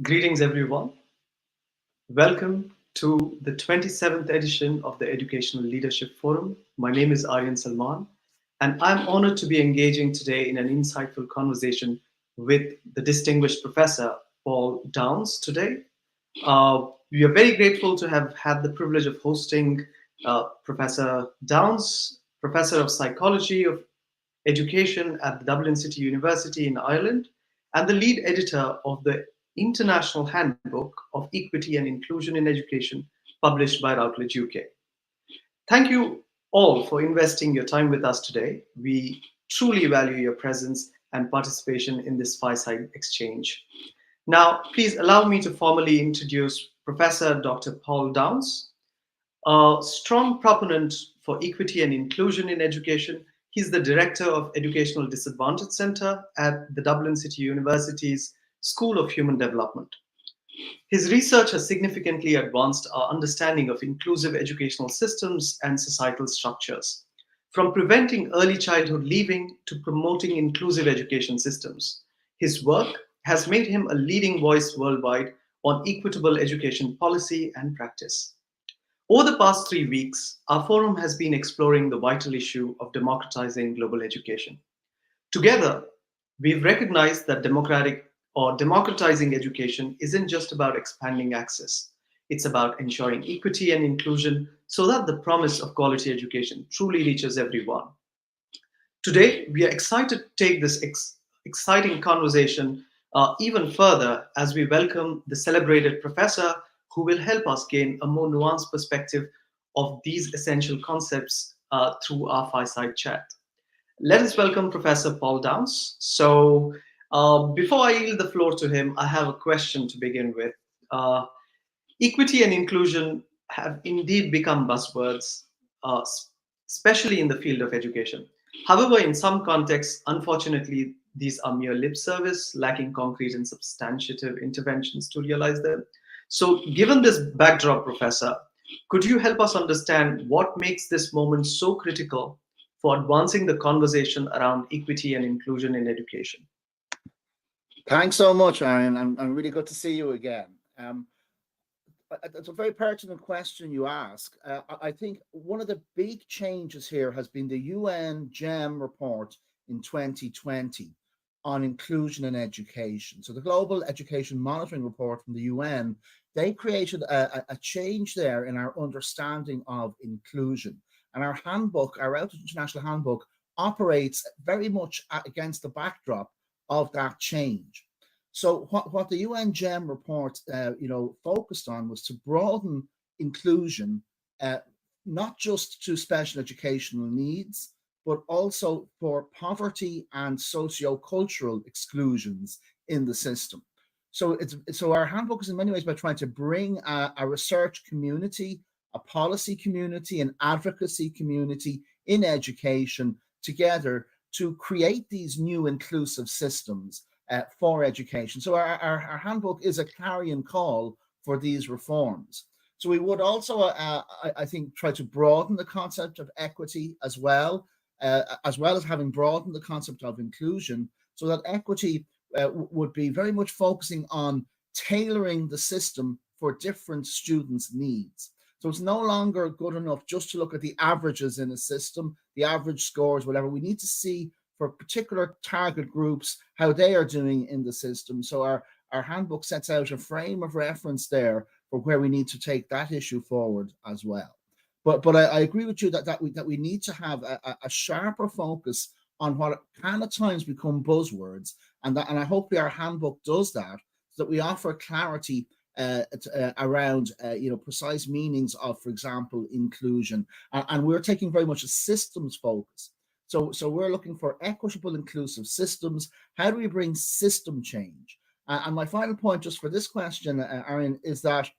Greetings, everyone. Welcome to the 27th edition of the Educational Leadership Forum. My name is Aryan Salman, and I'm honored to be engaging today in an insightful conversation with the distinguished Professor Paul Downs today. We are very grateful to have had the privilege of hosting Professor Downs, Professor of Psychology of Education at the Dublin City University in Ireland, and the lead editor of the International Handbook of Equity and Inclusion in Education, published by Routledge UK. Thank you all for investing your time with us today. We truly value your presence and participation in this Fireside exchange. Now, please allow me to formally introduce Professor Dr. Paul Downs, a strong proponent for equity and inclusion in education. He's the director of Educational Disadvantage Centre at the Dublin City University's School of Human Development. His research has significantly advanced our understanding of inclusive educational systems and societal structures, from preventing early childhood leaving to promoting inclusive education systems. His work has made him a leading voice worldwide on equitable education policy and practice. Over the past 3 weeks, our forum has been exploring the vital issue of democratizing global education. Together, we've recognized that democratizing education isn't just about expanding access. It's about ensuring equity and inclusion so that the promise of quality education truly reaches everyone. Today, we are excited to take this exciting conversation even further as we welcome the celebrated professor who will help us gain a more nuanced perspective of these essential concepts through our fireside chat. Let us welcome Professor Paul Downs. So, before I yield the floor to him, I have a question to begin with. Equity and inclusion have indeed become buzzwords, especially in the field of education. However, in some contexts, unfortunately, these are mere lip service, lacking concrete and substantive interventions to realize them. So, given this backdrop, Professor, could you help us understand what makes this moment so critical for advancing the conversation around equity and inclusion in education? Thanks so much, Aaron. I'm really good to see you again. It's a very pertinent question you ask. I think one of the big changes here has been the UN GEM report in 2020 on inclusion in education. So the Global Education Monitoring Report from the UN, they created a change there in our understanding of inclusion. And our handbook, our Routledge International Handbook, operates very much against the backdrop of that change. So what the UN GEM report, focused on was to broaden inclusion, not just to special educational needs, but also for poverty and socio-cultural exclusions in the system. So our handbook is in many ways about trying to bring a research community, a policy community, an advocacy community in education together to create these new inclusive systems for education. So our handbook is a clarion call for these reforms. So we would also, I think, try to broaden the concept of equity as well as having broadened the concept of inclusion, so that equity would be very much focusing on tailoring the system for different students' needs. So it's no longer good enough just to look at the averages in a system, the average scores, whatever. We need to see for particular target groups how they are doing in the system. So our handbook sets out a frame of reference there for where we need to take that issue forward as well. But I agree with you that we need to have a sharper focus on what can at times become buzzwords, and I hope our handbook does that, so that we offer clarity around precise meanings of, for example, inclusion, and we're taking very much a systems focus. So we're looking for equitable, inclusive systems. How do we bring system change? And my final point, just for this question, Aaron, is that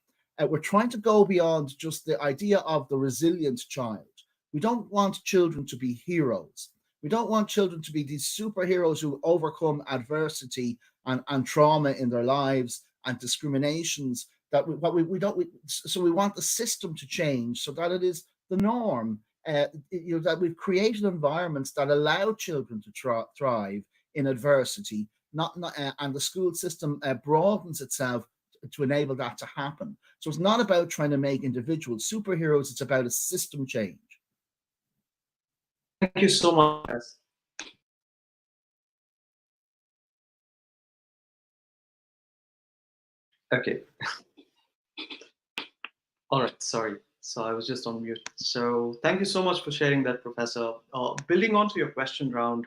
we're trying to go beyond just the idea of the resilient child. We don't want children to be heroes. We don't want children to be these superheroes who overcome adversity and trauma in their lives and discriminations. So we want the system to change so that it is the norm. That we've created environments that allow children to thrive in adversity, and the school system broadens itself to enable that to happen. So it's not about trying to make individual superheroes, it's about a system change. Thank you so much, guys. Okay. All right, sorry. So I was just on mute. So thank you so much for sharing that, Professor. Building on to your question around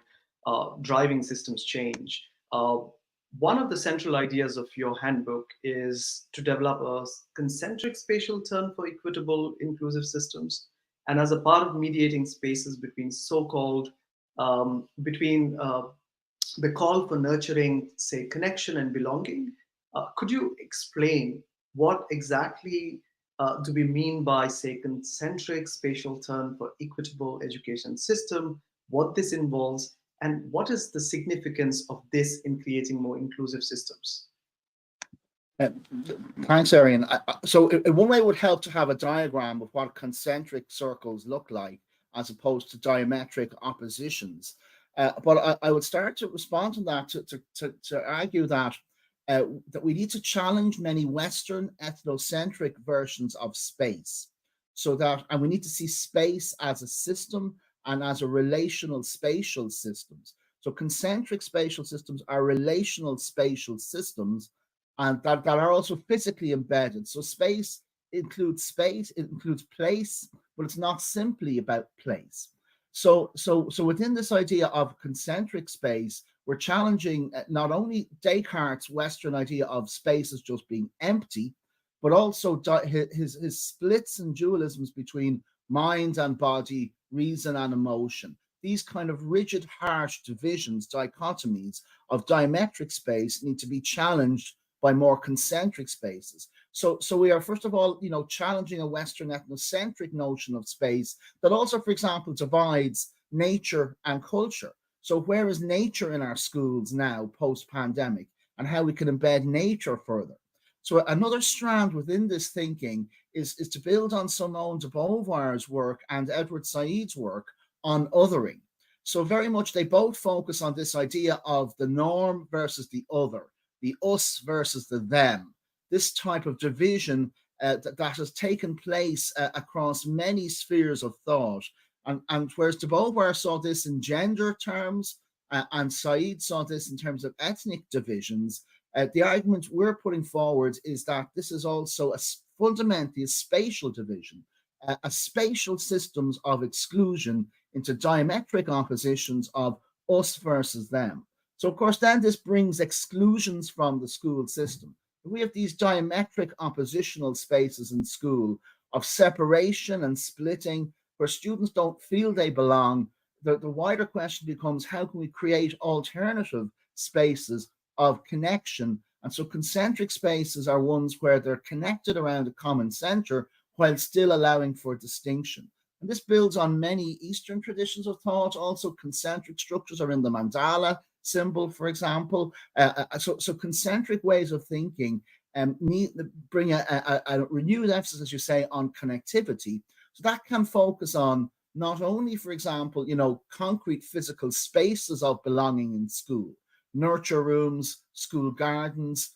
driving systems change, one of the central ideas of your handbook is to develop a concentric spatial turn for equitable inclusive systems. And as a part of mediating spaces between so-called, between the call for nurturing, say, connection and belonging, could you explain what exactly do we mean by, say, concentric spatial turn for equitable education system, what this involves, and what is the significance of this in creating more inclusive systems? Thanks, Arian. So in one way it would help to have a diagram of what concentric circles look like as opposed to diametric oppositions. But I would start to respond to that to argue that that we need to challenge many Western ethnocentric versions of space, and we need to see space as a system and as a relational spatial systems. So concentric spatial systems are relational spatial systems, and that are also physically embedded. So space, it includes place, but it's not simply about place. So within this idea of concentric space, we're challenging not only Descartes' Western idea of space as just being empty, but also his splits and dualisms between mind and body, reason and emotion. These kind of rigid, harsh divisions, dichotomies of diametric space need to be challenged by more concentric spaces. So we are, first of all, challenging a Western ethnocentric notion of space that also, for example, divides nature and culture. So where is nature in our schools now, post-pandemic, and how we can embed nature further? So another strand within this thinking is to build on Simone de Beauvoir's work and Edward Said's work on othering. So very much they both focus on this idea of the norm versus the other, the us versus the them, this type of division that has taken place across many spheres of thought. And whereas de Beauvoir saw this in gender terms, and Said saw this in terms of ethnic divisions, the argument we're putting forward is that this is also fundamentally a spatial division, a spatial systems of exclusion into diametric oppositions of us versus them. So, of course, then this brings exclusions from the school system. We have these diametric oppositional spaces in school of separation and splitting where students don't feel they belong. The wider question becomes, how can we create alternative spaces of connection? And so concentric spaces are ones where they're connected around a common center while still allowing for distinction. And this builds on many Eastern traditions of thought. Also, concentric structures are in the mandala symbol, for example. So concentric ways of thinking bring a renewed emphasis, as you say, on connectivity. So that can focus on not only, for example, concrete physical spaces of belonging in school, nurture rooms, school gardens,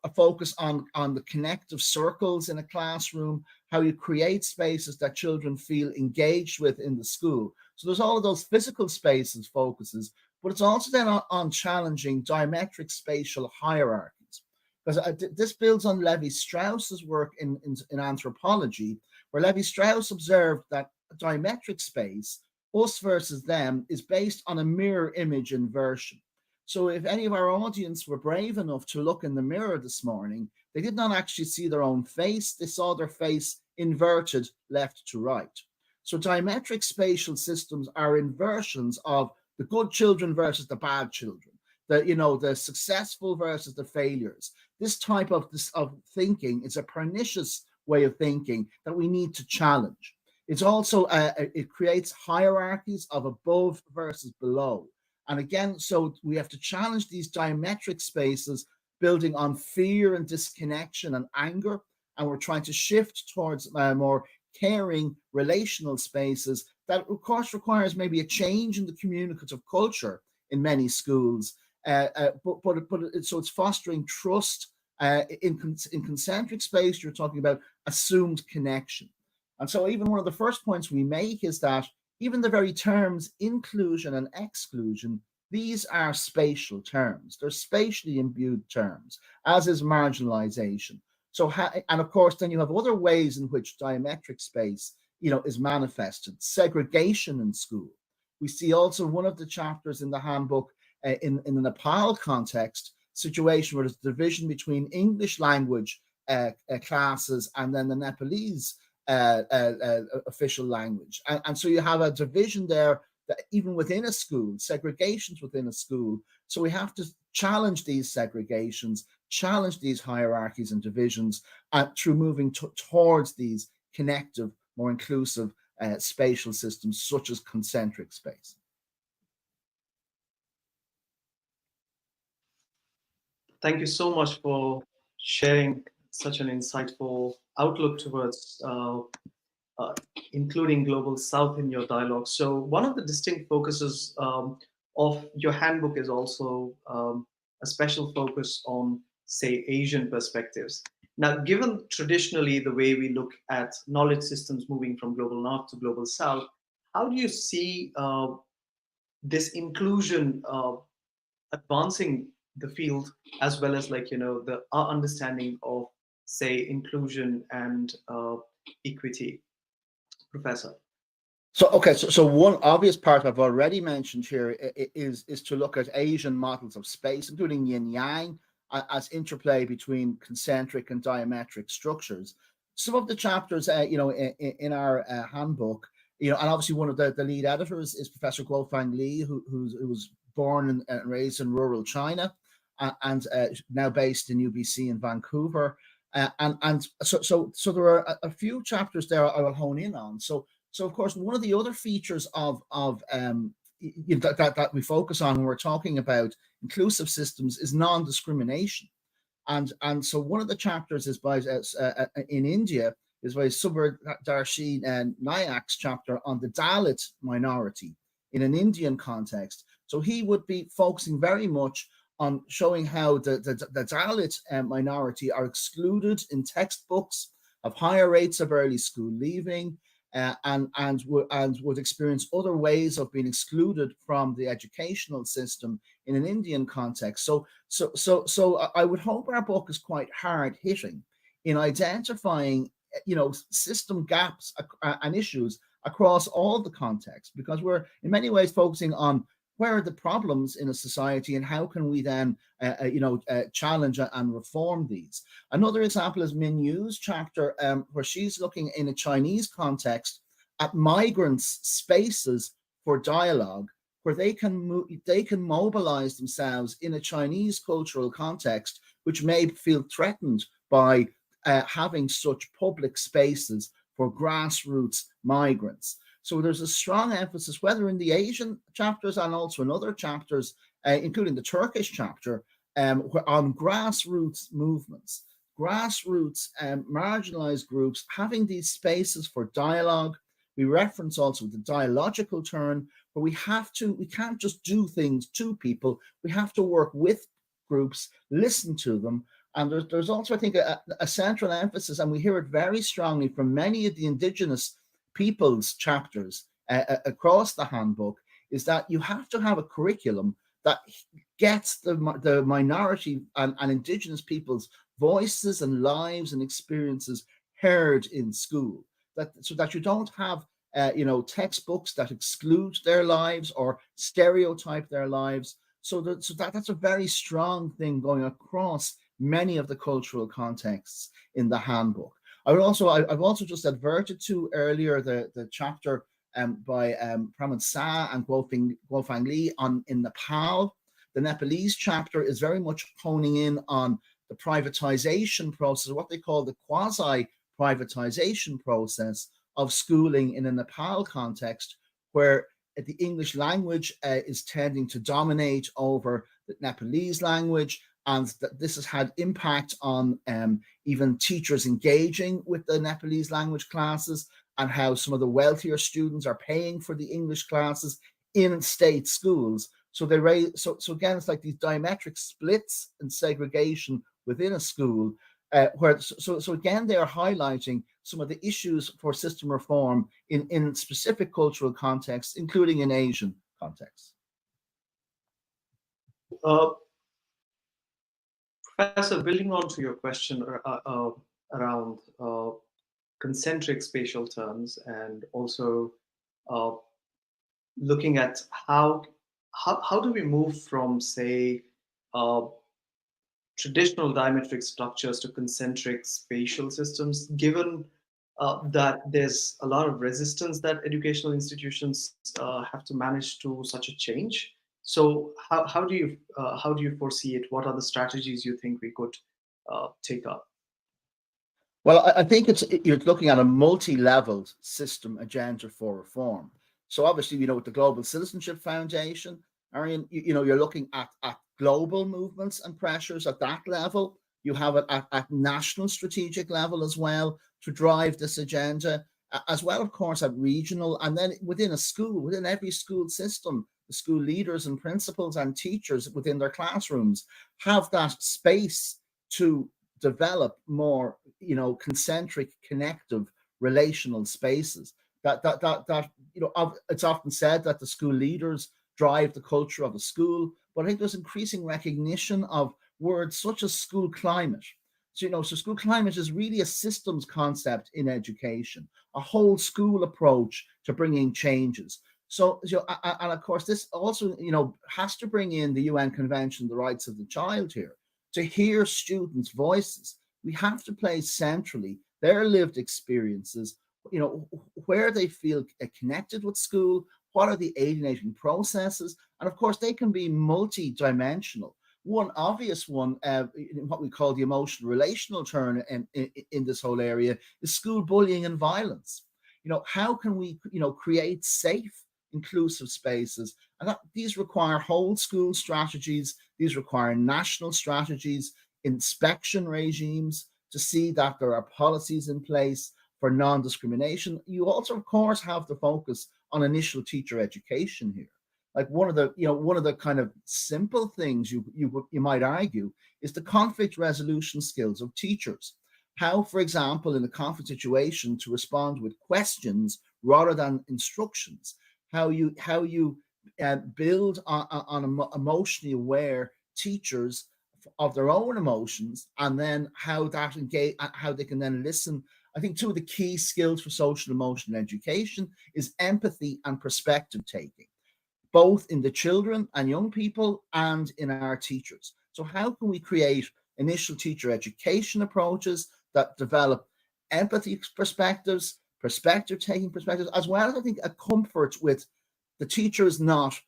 a focus on the connective circles in a classroom, how you create spaces that children feel engaged with in the school. So there's all of those physical spaces focuses, but it's also then on challenging diametric spatial hierarchies. Because this builds on Levi-Strauss's work in anthropology, where Levi-Strauss observed that diametric space, us versus them, is based on a mirror image inversion. So if any of our audience were brave enough to look in the mirror this morning, they did not actually see their own face. They saw their face inverted left to right. So diametric spatial systems are inversions of the good children versus the bad children, the successful versus the failures. This type of thinking is a pernicious way of thinking that we need to challenge. It's also, it creates hierarchies of above versus below. And again, so we have to challenge these diametric spaces building on fear and disconnection and anger. And we're trying to shift towards more caring relational spaces that, of course, requires maybe a change in the communicative culture in many schools. So it's fostering trust In concentric space, you're talking about assumed connection. And so even one of the first points we make is that even the very terms inclusion and exclusion, these are spatial terms. They're spatially imbued terms, as is marginalization. So, and of course, then you have other ways in which diametric space, is manifested. Segregation in school. We see also one of the chapters in the handbook in the Nepal context, situation where there's division between English language classes and then the Nepalese official language. And so you have a division there that even within a school, segregations within a school. So we have to challenge these segregations, challenge these hierarchies and divisions through moving towards these connective, more inclusive spatial systems such as concentric space. Thank you so much for sharing such an insightful outlook towards including Global South in your dialogue. So one of the distinct focuses of your handbook is also a special focus on, say, Asian perspectives. Now, given traditionally the way we look at knowledge systems moving from Global North to Global South, how do you see this inclusion advancing the field, as well as our understanding of, say, inclusion and equity? Professor. So one obvious part I've already mentioned here is to look at Asian models of space, including yin yang, as interplay between concentric and diametric structures. Some of the chapters, in our handbook, and obviously one of the lead editors is Professor Guofang Li, who was born and raised in rural China, and now based in UBC in Vancouver. So there are a few chapters there I will hone in on. So of course, one of the other features of that we focus on when we're talking about inclusive systems is non-discrimination. And so one of the chapters is by in India is by Subardarshi Nayak's chapter on the Dalit minority in an Indian context. So he would be focusing very much on showing how the Dalit minority are excluded in textbooks, have higher rates of early school leaving, and would experience other ways of being excluded from the educational system in an Indian context. So I would hope our book is quite hard hitting in identifying, system gaps and issues across all the contexts, because we're in many ways focusing on where are the problems in a society and how can we then, challenge and reform these. Another example is Min Yu's chapter, where she's looking in a Chinese context at migrants' spaces for dialogue, where they can mobilize themselves in a Chinese cultural context, which may feel threatened by having such public spaces for grassroots migrants. So there's a strong emphasis, whether in the Asian chapters and also in other chapters, including the Turkish chapter, on grassroots movements, grassroots marginalized groups having these spaces for dialogue. We reference also the dialogical turn, where we can't just do things to people. We have to work with groups, listen to them. And there's also, I think, a central emphasis, and we hear it very strongly from many of the indigenous people's chapters across the handbook, is that you have to have a curriculum that gets the minority and indigenous people's voices and lives and experiences heard in school, so that you don't have textbooks that exclude their lives or stereotype their lives. So that's a very strong thing going across many of the cultural contexts in the handbook. I've also just adverted to earlier the chapter by Pramod Shah and Guofang Li in Nepal. The Nepalese chapter is very much honing in on the privatization process, what they call the quasi-privatization process of schooling in a Nepal context, where the English language is tending to dominate over the Nepalese language, and that this has had impact on even teachers engaging with the Nepalese language classes, and how some of the wealthier students are paying for the English classes in state schools. So again, it's like these diametric splits and segregation within a school, so again, they are highlighting some of the issues for system reform in specific cultural contexts, including in Asian contexts. Professor, building on to your question around concentric spatial turns, and also uh, looking at how do we move from, say, uh, traditional diametric structures to concentric spatial systems, given that there's a lot of resistance that educational institutions have to manage to such a change. So how do you foresee it? What are the strategies you think we could take up? Well, I think you're looking at a multi-leveled system agenda for reform. So obviously, with the Global Citizenship Foundation, Arian, you're looking at global movements and pressures at that level. You have it at national strategic level as well to drive this agenda, as well, of course, at regional, and then within a school, within every school system, the school leaders and principals and teachers within their classrooms have that space to develop more, concentric, connective, relational spaces. It's often said that the school leaders drive the culture of a school, but I think there's increasing recognition of words such as school climate. So, school climate is really a systems concept in education, a whole school approach to bringing changes. So, and of course, this also, has to bring in the UN Convention on the Rights of the Child here. To hear students' voices, we have to place centrally their lived experiences, where they feel connected with school, what are the alienating processes, and of course, they can be multi-dimensional. One obvious one, what we call the emotional relational turn in this whole area, is school bullying and violence. How can we, create safe, inclusive spaces? And these require whole school strategies. These require national strategies, inspection regimes to see that there are policies in place for non-discrimination. You also, of course, have to focus on initial teacher education here. Like one of the kind of simple things you might argue is the conflict resolution skills of teachers. How, for example, in a conflict situation, to respond with questions rather than instructions. How you build on emotionally aware teachers of their own emotions, and then how they can then listen. I think two of the key skills for social emotional education is empathy and perspective taking, both in the children and young people and in our teachers. So how can we create initial teacher education approaches that develop empathy perspectives, perspective taking perspectives, as well as, I think, a comfort with the teacher is not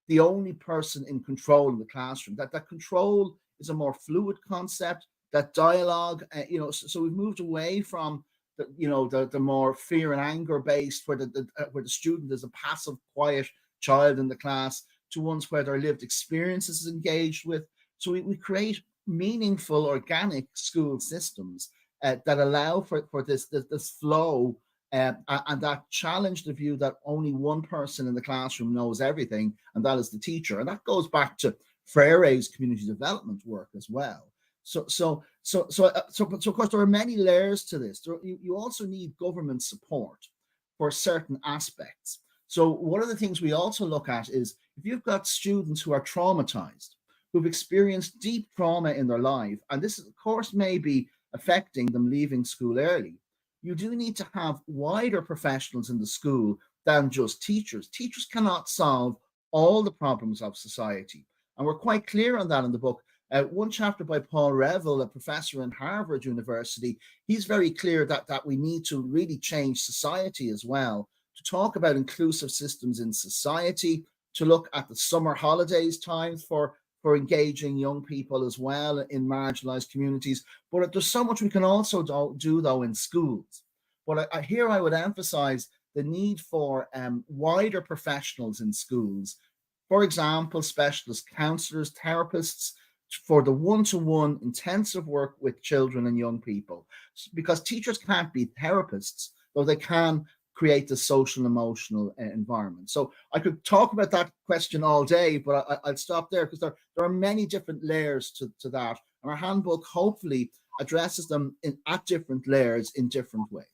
the only person in control in the classroom, that control is a more fluid concept, that dialogue, so we've moved away from the more fear and anger based, where the student is a passive, quiet child in the class, to ones where their lived experiences is engaged with. So we create meaningful, organic school systems that allow for this flow, and that challenge the view that only one person in the classroom knows everything, and that is the teacher. And that goes back to Freire's community development work as well. So of course, there are many layers to this. You also need government support for certain aspects. So one of the things we also look at is, if you've got students who are traumatized, who've experienced deep trauma in their life, and this, of course, may be affecting them leaving school early, you do need to have wider professionals in the school than just teachers. Teachers cannot solve all the problems of society. And we're quite clear on that in the book. One chapter by Paul Reville, a professor in Harvard University, he's very clear that we need to really change society as well, to talk about inclusive systems in society, to look at the summer holidays times for engaging young people as well in marginalized communities. But there's so much we can also do though in schools. But here I would emphasize the need for wider professionals in schools. For example, specialist counselors, therapists, for the one-to-one intensive work with children and young people. Because teachers can't be therapists, though they can create the social and emotional environment. So I could talk about that question all day, but I'll stop there, because there are many different layers to that. And our handbook hopefully addresses them at different layers in different ways.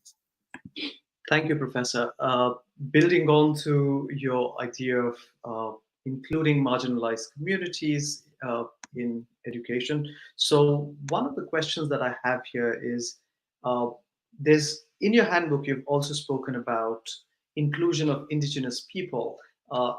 Thank you, Professor. Building on to your idea of including marginalized communities in education. So one of the questions that I have here is, there's in your handbook, you've also spoken about inclusion of indigenous people.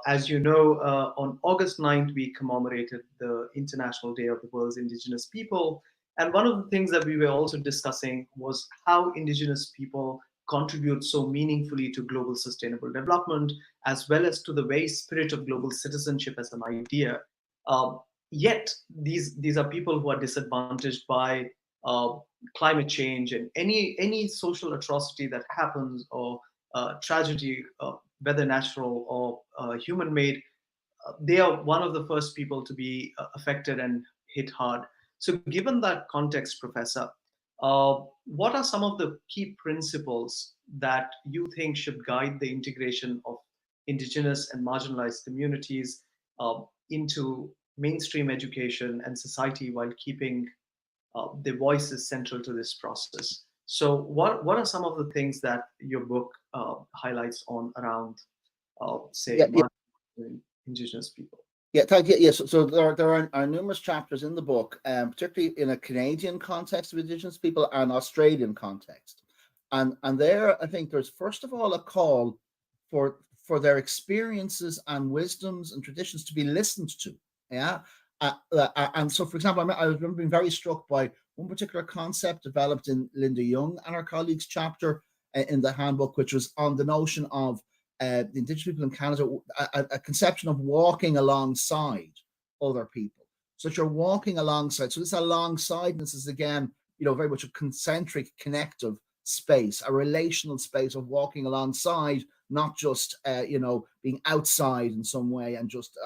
As you know, on August 9th, we commemorated the International Day of the World's Indigenous People. And one of the things that we were also discussing was how indigenous people contribute so meaningfully to global sustainable development, as well as to the very spirit of global citizenship as an idea. Yet, these are people who are disadvantaged by climate change and any social atrocity that happens, or tragedy, whether natural or human-made. They are one of the first people to be affected and hit hard. So, given that context, Professor, what are some of the key principles that you think should guide the integration of indigenous and marginalized communities into mainstream education and society while keeping their voices central to this process? So, what are some of the things that your book highlights on around, say, Yeah, indigenous people? Yeah, thank you. Yes, so there are numerous chapters in the book, particularly in a Canadian context of Indigenous people and Australian context, and there I think there's first of all a call for their experiences and wisdoms and traditions to be listened to. Yeah, and so for example, I remember being very struck by one particular concept developed in Linda Young and her colleagues' chapter in the handbook, which was on the notion of the Indigenous people in Canada, a conception of walking alongside other people. So that you're walking alongside. So this alongsideness is again, very much a concentric connective space, a relational space of walking alongside, not just being outside in some way and just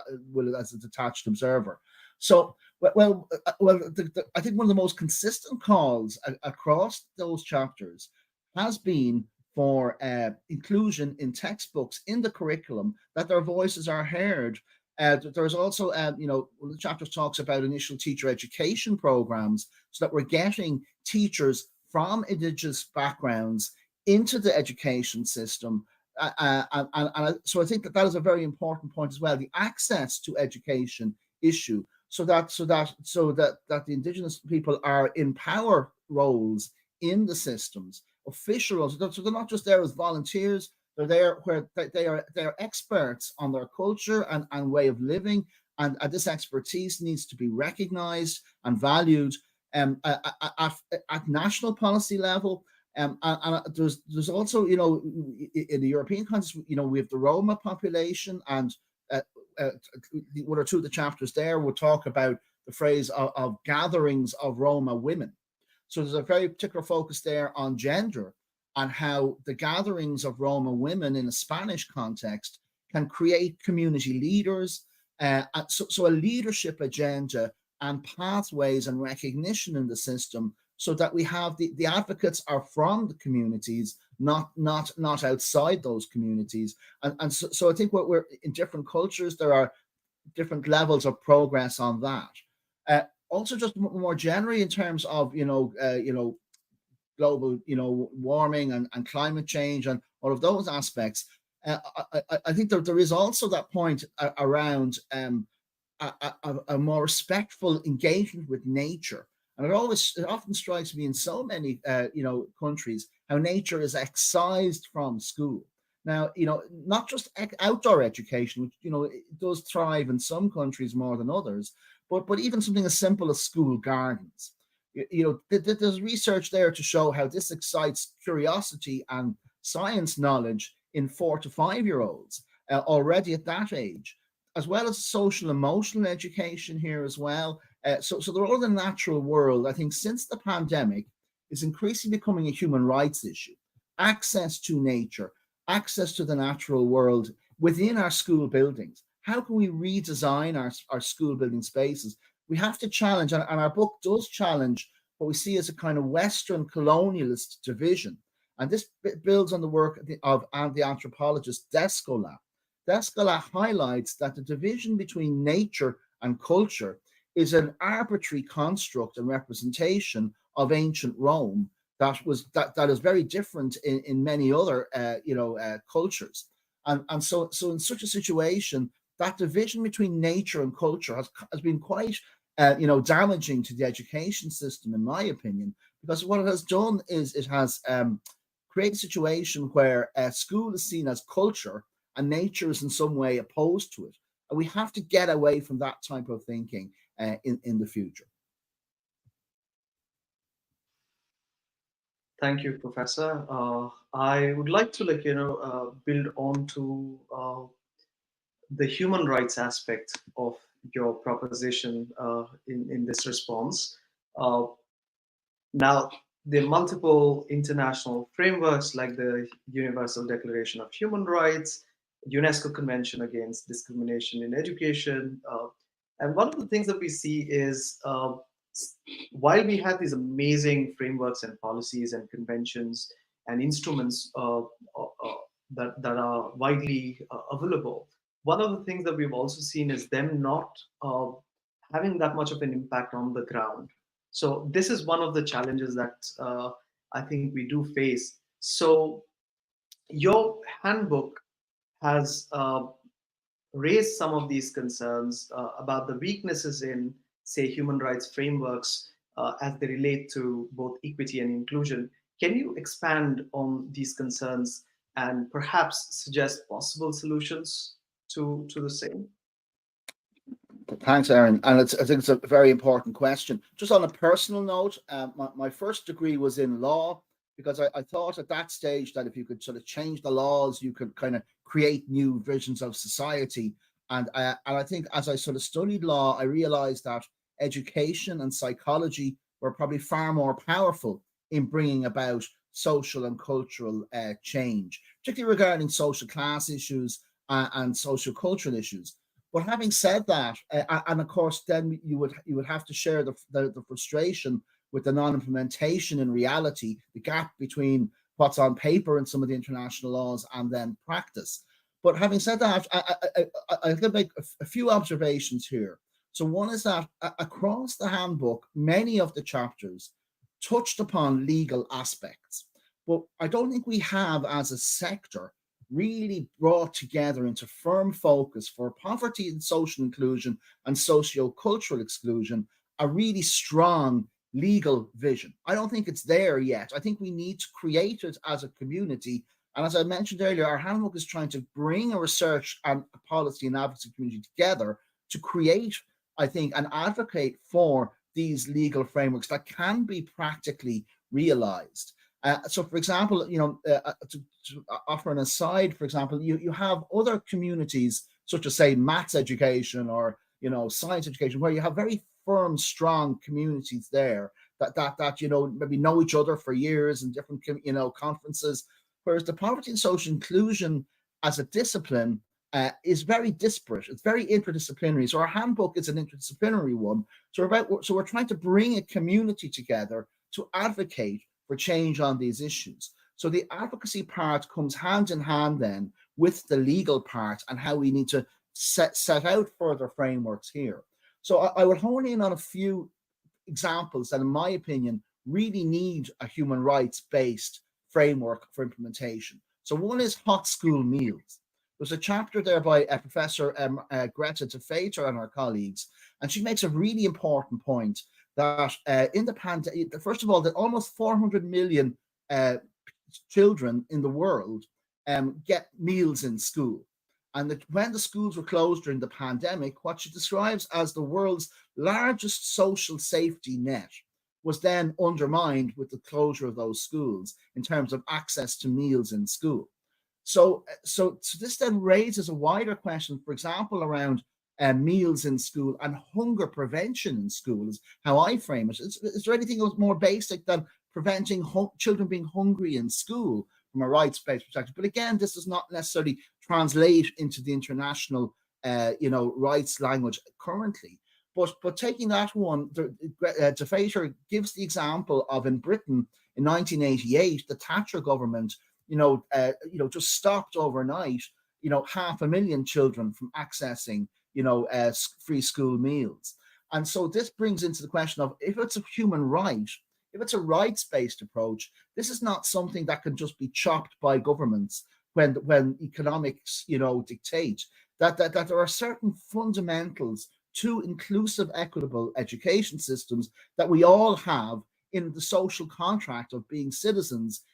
as a detached observer. So I think one of the most consistent calls across those chapters has been for inclusion in textbooks in the curriculum, that their voices are heard. There's also, one of the chapters talks about initial teacher education programs, so that we're getting teachers from Indigenous backgrounds into the education system. And so I think that is a very important point as well, the access to education issue, so that the Indigenous people are in power roles in the systems, official roles. So they're not just there as volunteers, they're there where they're experts on their culture and way of living, and this expertise needs to be recognized and valued at national policy level. And there's also, in the European context, we have the Roma population, and one or two of the chapters there will talk about the phrase of gatherings of Roma women. So there's a very particular focus there on gender and how the gatherings of Roma women in a Spanish context can create community leaders. So a leadership agenda and pathways and recognition in the system, so that we have the advocates are from the communities, not outside those communities. And so I think what we're in different cultures, there are different levels of progress on that. Also, just more generally in terms of global warming and climate change and all of those aspects, I think there is also that point around a more respectful engagement with nature. And it often strikes me in so many countries how nature is excised from school. Now, not just outdoor education, which it does thrive in some countries more than others, but even something as simple as school gardens. There's research there to show how this excites curiosity and science knowledge in 4 to 5-year-olds already at that age, as well as social emotional education here as well. So the role of the natural world, I think, since the pandemic, is increasingly becoming a human rights issue. Access to nature, access to the natural world within our school buildings. How can we redesign our school building spaces? We have to challenge, and our book does challenge what we see as a kind of Western colonialist division. And this builds on the work of the anthropologist Descola. Descola highlights that the division between nature and culture is an arbitrary construct and representation of ancient Rome that is very different in many other cultures. And so in such a situation, that division between nature and culture has been quite damaging to the education system, in my opinion, because what it has done is it has created a situation where school is seen as culture and nature is in some way opposed to it. And we have to get away from that type of thinking in the future. Thank you, Professor. I would like to build on to the human rights aspect of your proposition in this response. Now, there are multiple international frameworks like the Universal Declaration of Human Rights, UNESCO Convention Against Discrimination in Education. And one of the things that we see is while we have these amazing frameworks and policies and conventions and instruments that are widely available, one of the things that we've also seen is them not having that much of an impact on the ground. So this is one of the challenges that I think we do face. So your handbook has raised some of these concerns about the weaknesses in, say, human rights frameworks as they relate to both equity and inclusion. Can you expand on these concerns and perhaps suggest possible solutions to the same? Thanks, Aaron. And I think it's a very important question. Just on a personal note, my first degree was in law, because I thought at that stage that if you could sort of change the laws, you could kind of create new visions of society. And I think as I sort of studied law, I realized that education and psychology were probably far more powerful in bringing about social and cultural change, particularly regarding social class issues and social cultural issues. But having said that, and of course, then you would have to share the frustration with the non-implementation in reality, the gap between what's on paper in some of the international laws and then practice. But having said that, I could make a few observations here. So one is that across the handbook, many of the chapters touched upon legal aspects, but I don't think we have, as a sector, really brought together into firm focus for poverty and social inclusion and socio-cultural exclusion a really strong legal vision. I don't think it's there yet. I think we need to create it as a community. And as I mentioned earlier, our handbook is trying to bring a research and a policy and advocacy community together to create, I think, and advocate for these legal frameworks that can be practically realized. So, for example, to offer an aside, for example, you have other communities, such as, say, maths education or, science education, where you have very firm, strong communities there that maybe know each other for years in different, conferences. Whereas the poverty and social inclusion as a discipline is very disparate. It's very interdisciplinary. So our handbook is an interdisciplinary one. So we're trying to bring a community together to advocate for change on these issues. So the advocacy part comes hand in hand then with the legal part and how we need to set out further frameworks here. So I would hone in on a few examples that, in my opinion, really need a human rights-based framework for implementation. So one is hot school meals. There's a chapter there by Professor Greta de Fater and her colleagues, and she makes a really important point that in the pandemic, first of all, that almost 400 million children in the world get meals in school. And that when the schools were closed during the pandemic, what she describes as the world's largest social safety net was then undermined with the closure of those schools in terms of access to meals in school. So this then raises a wider question, for example, around meals in school and hunger prevention in school is how I frame it. Is there anything else more basic than preventing children being hungry in school from a rights-based perspective? But again, this does not necessarily translate into the international, rights language currently. But taking that one, de Fater gives the example of in Britain in 1988, the Thatcher government, just stopped overnight, 500,000 children from accessing, free school meals. And so this brings into the question of, if it's a human right, if it's a rights-based approach, this is not something that can just be chopped by governments when economics, dictate that there are certain fundamentals to inclusive, equitable education systems that we all have in the social contract of being citizens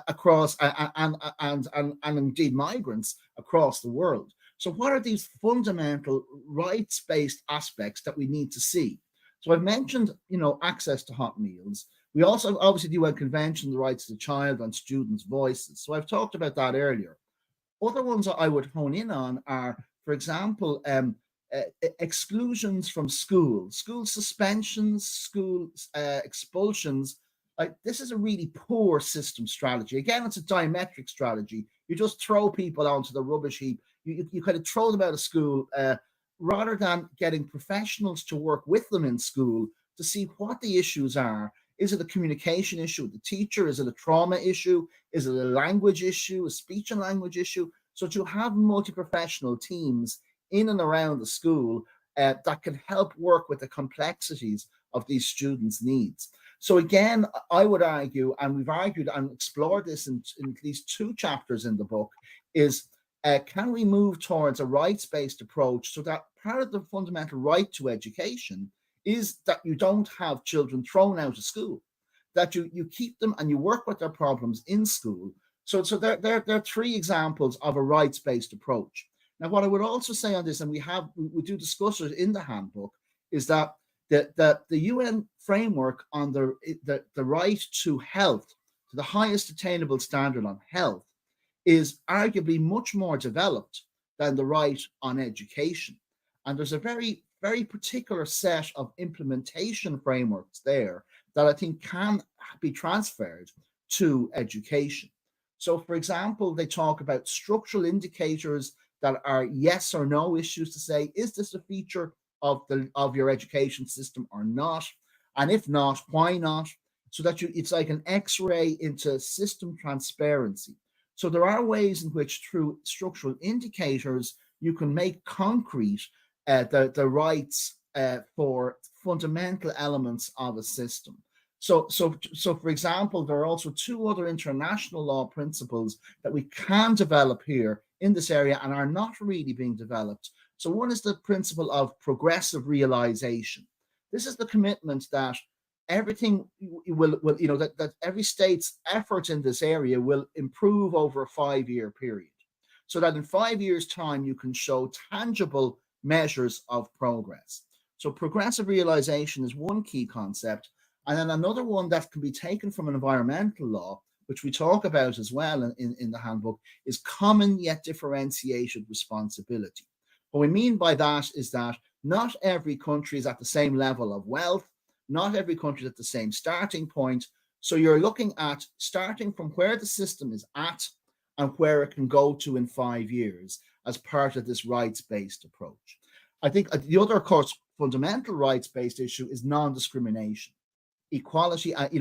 across and indeed migrants across the world. So what are these fundamental rights-based aspects that we need to see? So I've mentioned, access to hot meals. We also obviously do a convention, the rights of the child and students' voices. So I've talked about that earlier. Other ones that I would hone in on are, for example, exclusions from school suspensions, school expulsions. This is a really poor system strategy. Again, it's a diametric strategy. You just throw people onto the rubbish heap. You kind of throw them out of school rather than getting professionals to work with them in school to see what the issues are. Is it a communication issue with the teacher? Is it a trauma issue? Is it a language issue, a speech and language issue? So to have multi-professional teams in and around the school that can help work with the complexities of these students' needs. So again, I would argue, and we've argued and explored this in at least 2 chapters in the book, is can we move towards a rights-based approach so that part of the fundamental right to education is that you don't have children thrown out of school, that you keep them and you work with their problems in school. So there are 3 examples of a rights-based approach. Now, what I would also say on this, and we do discuss it in the handbook, is that the UN framework on the right to health, to the highest attainable standard on health, is arguably much more developed than the right on education. And there's a very, very particular set of implementation frameworks there that I think can be transferred to education. So, for example, they talk about structural indicators that are yes or no issues to say, is this a feature of your education system or not? And if not, why not? So that it's like an X-ray into system transparency. So there are ways in which through structural indicators, you can make concrete the rights for fundamental elements of a system. So for example, there are also 2 other international law principles that we can develop here in this area and are not really being developed. So one is the principle of progressive realization. This is the commitment that everything will that every state's effort in this area will improve over a 5-year period, so that in 5 years' time you can show tangible measures of progress. So progressive realization is one key concept. And then another one that can be taken from an environmental law, which we talk about as well in the handbook, is common yet differentiated responsibility. What we mean by that is that not every country is at the same level of wealth, not every country is at the same starting point. So you're looking at starting from where the system is at and where it can go to in 5 years as part of this rights-based approach. I think the other, of course, fundamental rights-based issue is non-discrimination. Equality, that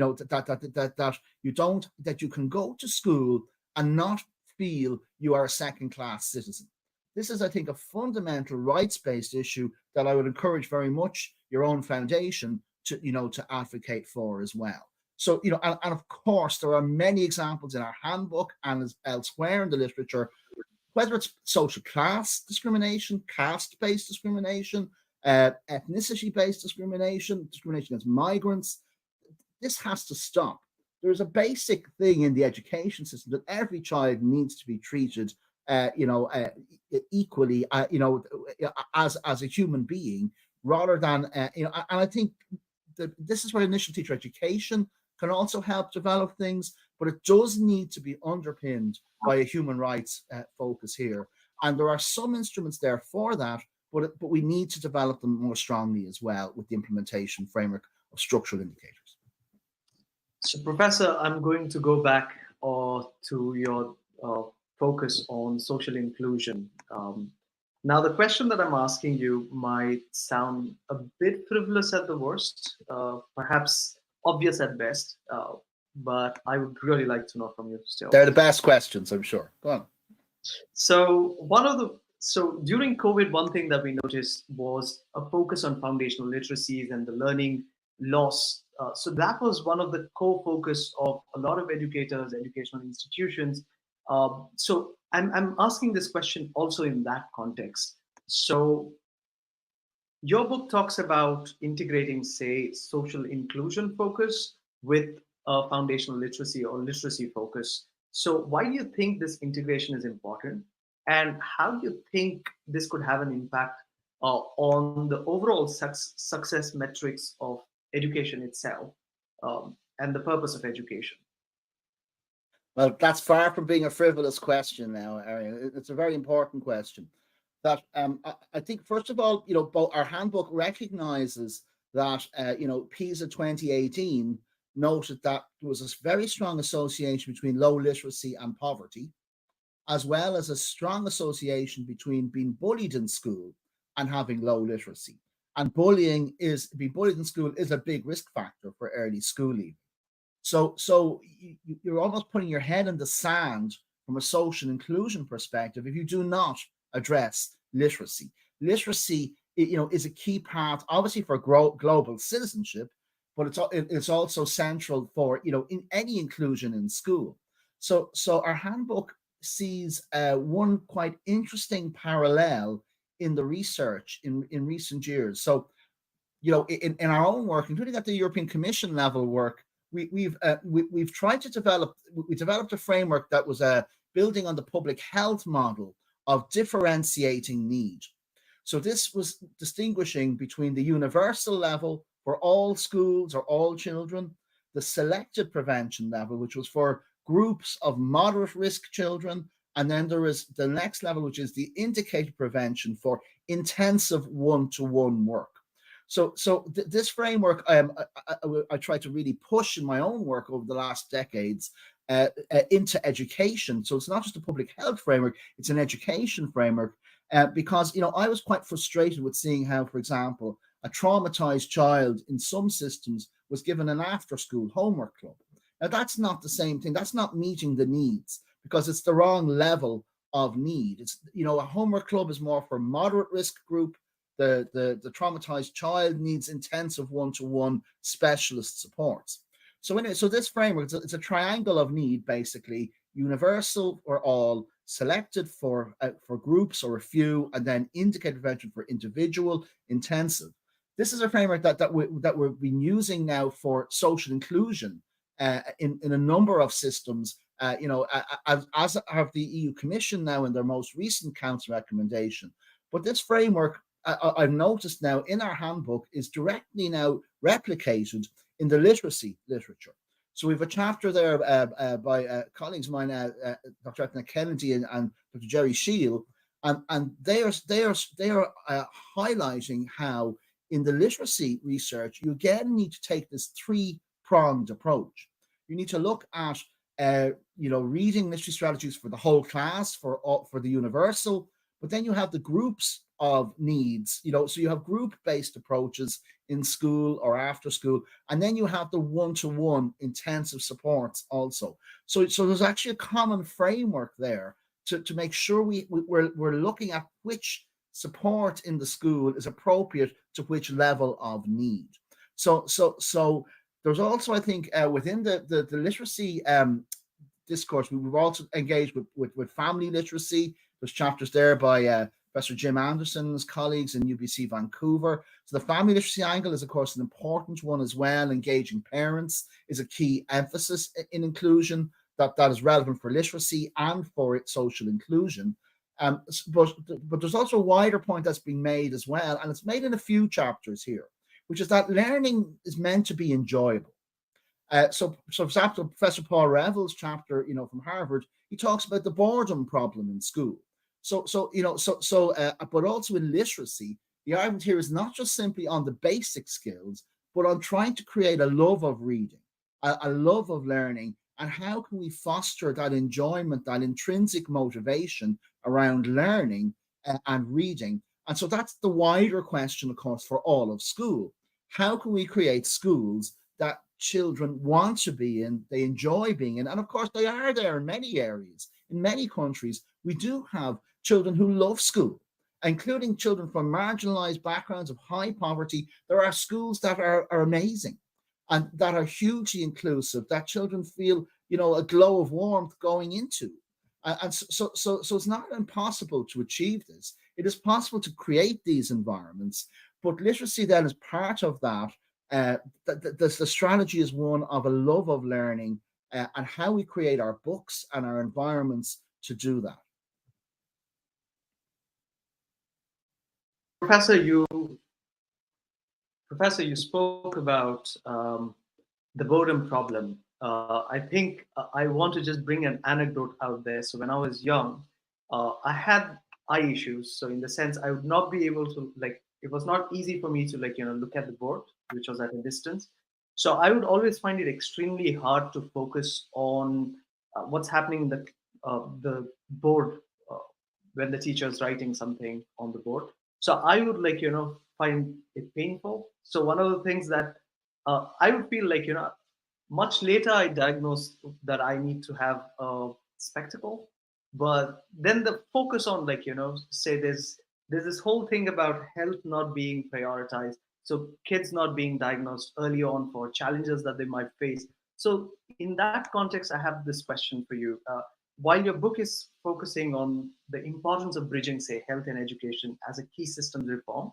you can go to school and not feel you are a second-class citizen. This is, I think, a fundamental rights-based issue that I would encourage very much your own foundation to advocate for as well. So, and of course, there are many examples in our handbook and elsewhere in the literature, whether it's social class discrimination, caste-based discrimination, ethnicity-based discrimination, discrimination against migrants. This has to stop. There's a basic thing in the education system that every child needs to be treated, equally, as a human being, rather than, and I think this is where initial teacher education can also help develop things, but it does need to be underpinned by a human rights focus here. And there are some instruments there for that, but we need to develop them more strongly as well with the implementation framework of structural indicators. So, Professor, I'm going to go back to your focus on social inclusion. Now, the question that I'm asking you might sound a bit frivolous at the worst, perhaps obvious at best, but I would really like to know from you still. They're the best questions, I'm sure. Go on. So, So during COVID, one thing that we noticed was a focus on foundational literacies and the learning loss. So that was one of the core focus of a lot of educators, educational institutions. So I'm asking this question also in that context. So your book talks about integrating, say, social inclusion focus with foundational literacy or literacy focus. So, why do you think this integration is important? And how do you think this could have an impact on the overall success metrics of education itself and the purpose of education? Well, that's far from being a frivolous question now, Arian. It's a very important question. That I think, first of all, both our handbook recognizes that, PISA 2018 noted that there was a very strong association between low literacy and poverty, as well as a strong association between being bullied in school and having low literacy. And being bullied in school is a big risk factor for early schooling. So you're almost putting your head in the sand from a social inclusion perspective if you do not address literacy. Literacy, is a key part, obviously, for global citizenship, but it's also central for in any inclusion in school. So our handbook sees one quite interesting parallel in the research in recent years. So in our own work, including at the European Commission level work, we've tried to developed a framework that was building on the public health model of differentiating need. So this was distinguishing between the universal level for all schools or all children, the selected prevention level, which was for groups of moderate risk children, and then there is the next level, which is the indicated prevention for intensive one-to-one work. So this framework, I try to really push in my own work over the last decades into education. So it's not just a public health framework; it's an education framework. Because I was quite frustrated with seeing how, for example, a traumatized child in some systems was given an after-school homework club. Now that's not the same thing. That's not meeting the needs because it's the wrong level of need. It's a homework club is more for moderate risk group. The traumatized child needs intensive one-to-one specialist supports. So anyway, so this framework, it's a triangle of need, basically: universal for all, selected for groups or a few, and then indicated prevention for individual, intensive. This is a framework that we've been using now for social inclusion in a number of systems. As have the EU Commission now in their most recent Council recommendation. But this framework, I've noticed now in our handbook, is directly now replicated in the literacy literature. So we have a chapter there by colleagues of mine, Dr. Ethna Kennedy and Dr. Jerry Shield, and they are highlighting how in the literacy research you again need to take this three-pronged approach. You need to look at reading literacy strategies for the whole class, for the universal, but then you have the groups of needs, so you have group-based approaches in school or after school, and then you have the one-to-one intensive supports also. So there's actually a common framework there to make sure we're looking at which support in the school is appropriate to which level of need. So there's also, I think, within the literacy discourse, we've also engaged with family literacy. There's chapters there by Professor Jim Anderson's colleagues in UBC Vancouver. So the family literacy angle is, of course, an important one as well. Engaging parents is a key emphasis in inclusion that is relevant for literacy and for social inclusion. But there's also a wider point that's being made as well, and it's made in a few chapters here, which is that learning is meant to be enjoyable. So for example, Professor Paul Revels' chapter, from Harvard, he talks about the boredom problem in school. But also in literacy, the argument here is not just simply on the basic skills, but on trying to create a love of reading, a love of learning, and how can we foster that enjoyment, that intrinsic motivation around learning and reading. And so that's the wider question, of course, for all of school. How can we create schools that children want to be in, they enjoy being in, and of course they are there in many areas. In many countries, we do have children who love school, including children from marginalized backgrounds of high poverty. There are schools that are amazing and that are hugely inclusive, that children feel, a glow of warmth going into. And so it's not impossible to achieve this. It is possible to create these environments, but literacy then is part of that. The strategy is one of a love of learning and how we create our books and our environments to do that. Professor, you spoke about the boredom problem. I think I want to just bring an anecdote out there. So when I was young, I had eye issues. So in the sense, I would not be able to, like, it was not easy for me to, like, look at the board, which was at a distance. So I would always find it extremely hard to focus on what's happening in the board when the teacher is writing something on the board. So I would, like, find it painful. So one of the things that I would feel like, much later I diagnosed that I need to have a spectacle. But then the focus on, like, say there's this whole thing about health not being prioritized. So kids not being diagnosed early on for challenges that they might face. So in that context, I have this question for you. While your book is focusing on the importance of bridging, say, health and education as a key systems reform,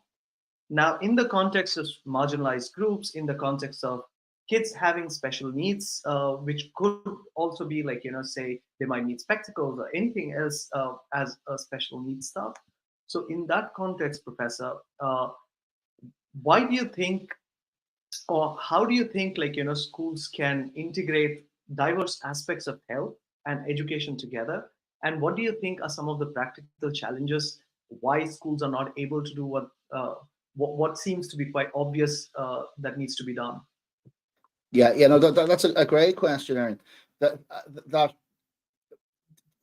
now in the context of marginalized groups, in the context of kids having special needs, which could also be, like, say they might need spectacles or anything else as a special needs stuff. So in that context, Professor, why do you think, or how do you think, like, schools can integrate diverse aspects of health and education together? And what do you think are some of the practical challenges why schools are not able to do what seems to be quite obvious that needs to be done? Yeah, no, that's a great question, Aaron. That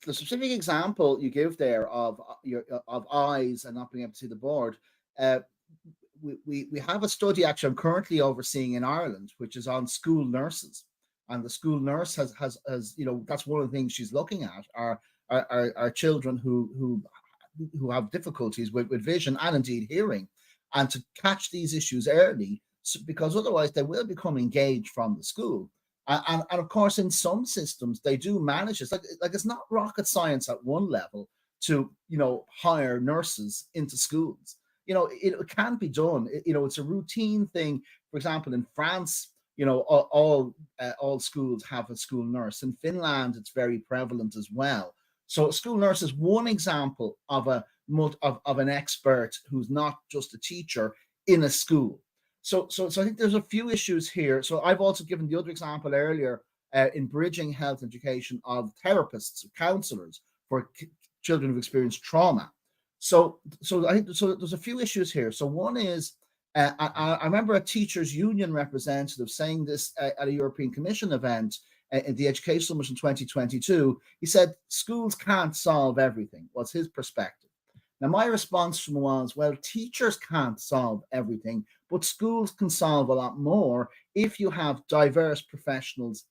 the specific example you give there of of eyes and not being able to see the board, we have a study actually I'm currently overseeing in Ireland, which is on school nurses, and the school nurse has that's one of the things she's looking at are children who have difficulties with vision and indeed hearing, and to catch these issues early, because otherwise they will become engaged from the school. And of course, in some systems, they do manage it. Like it's not rocket science at one level to, hire nurses into schools. It can be done. It's a routine thing. For example, in France, all schools have a school nurse. In Finland, it's very prevalent as well. So a school nurse is one example of an expert who's not just a teacher in a school. So I think there's a few issues here. So I've also given the other example earlier in bridging health education of therapists, counselors for children who've experienced trauma. So I think there's a few issues here. So one is I remember a teachers union representative saying this at a European Commission event in the Education Summit in 2022. He said schools can't solve everything, was his perspective. Now, my response to him was, well, teachers can't solve everything, but schools can solve a lot more if you have diverse professionals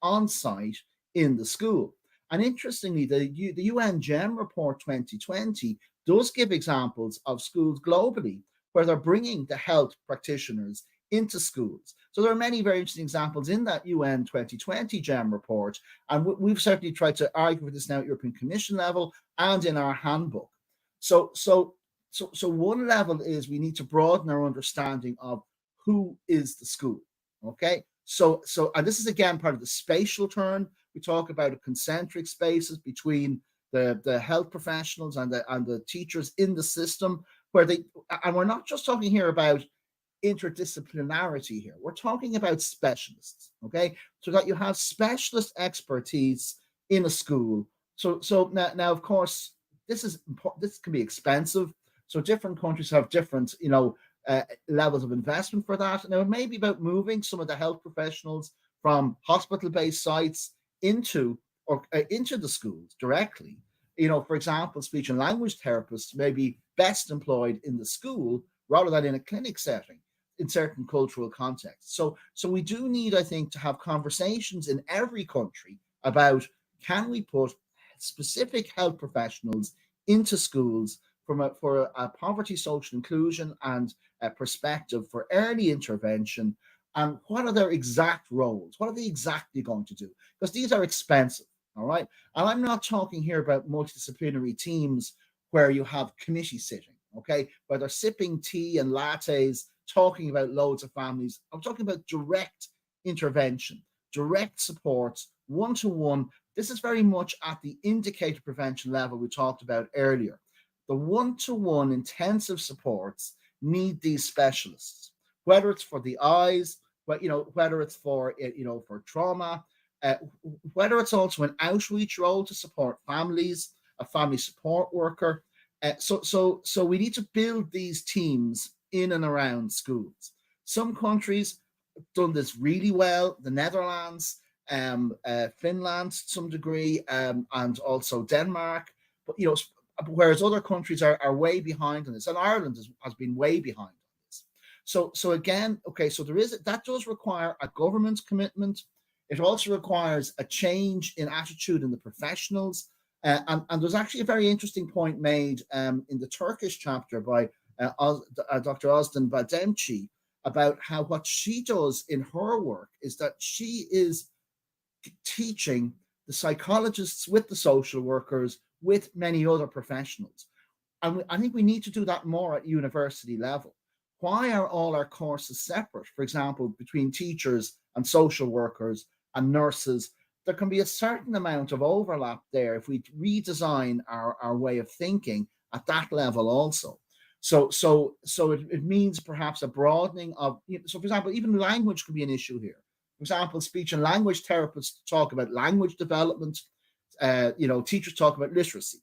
on site in the school. And interestingly, the UN GEM report 2020 does give examples of schools globally where they're bringing the health practitioners into schools. So there are many very interesting examples in that UN 2020 GEM report. And we've certainly tried to argue with this now at European Commission level and in our handbook. So one level is we need to broaden our understanding of who is the school. Okay. So and this is again part of the spatial turn. We talk about concentric spaces between the health professionals and the teachers in the system, and we're not just talking here about interdisciplinarity here. We're talking about specialists, okay? So that you have specialist expertise in a school. So now of course, this can be expensive. So different countries have different, levels of investment for that. Now it may be about moving some of the health professionals from hospital-based sites into the schools directly. For example, speech and language therapists may be best employed in the school rather than in a clinic setting in certain cultural contexts. So we do need, I think, to have conversations in every country about, can we put specific health professionals into schools for a poverty, social inclusion, and a perspective for early intervention. And what are their exact roles? What are they exactly going to do? Because these are expensive, all right? And I'm not talking here about multidisciplinary teams where you have committee sitting, okay, where they're sipping tea and lattes, talking about loads of families. I'm talking about direct intervention, direct supports, one-to-one. This is very much at the indicator prevention level we talked about earlier. The one-to-one intensive supports need these specialists, whether it's for the eyes, whether it's for for trauma, whether it's also an outreach role to support families, a family support worker. So we need to build these teams in and around schools. Some countries have done this really well. The Netherlands, Finland, to some degree, and also Denmark. But whereas other countries are way behind on this, and Ireland has been way behind on this. So again, okay, so that does require a government commitment. It also requires a change in attitude in the professionals. And there's actually a very interesting point made in the Turkish chapter by Dr. Ozden Bademci about how what she does in her work is that she is teaching the psychologists with the social workers, with many other professionals. And I think we need to do that more at university level. Why are all our courses separate? For example, between teachers and social workers and nurses, there can be a certain amount of overlap there if we redesign our way of thinking at that level also. So it means perhaps a broadening of, so for example, even language can be an issue here. For example, speech and language therapists talk about language development. Teachers talk about literacy.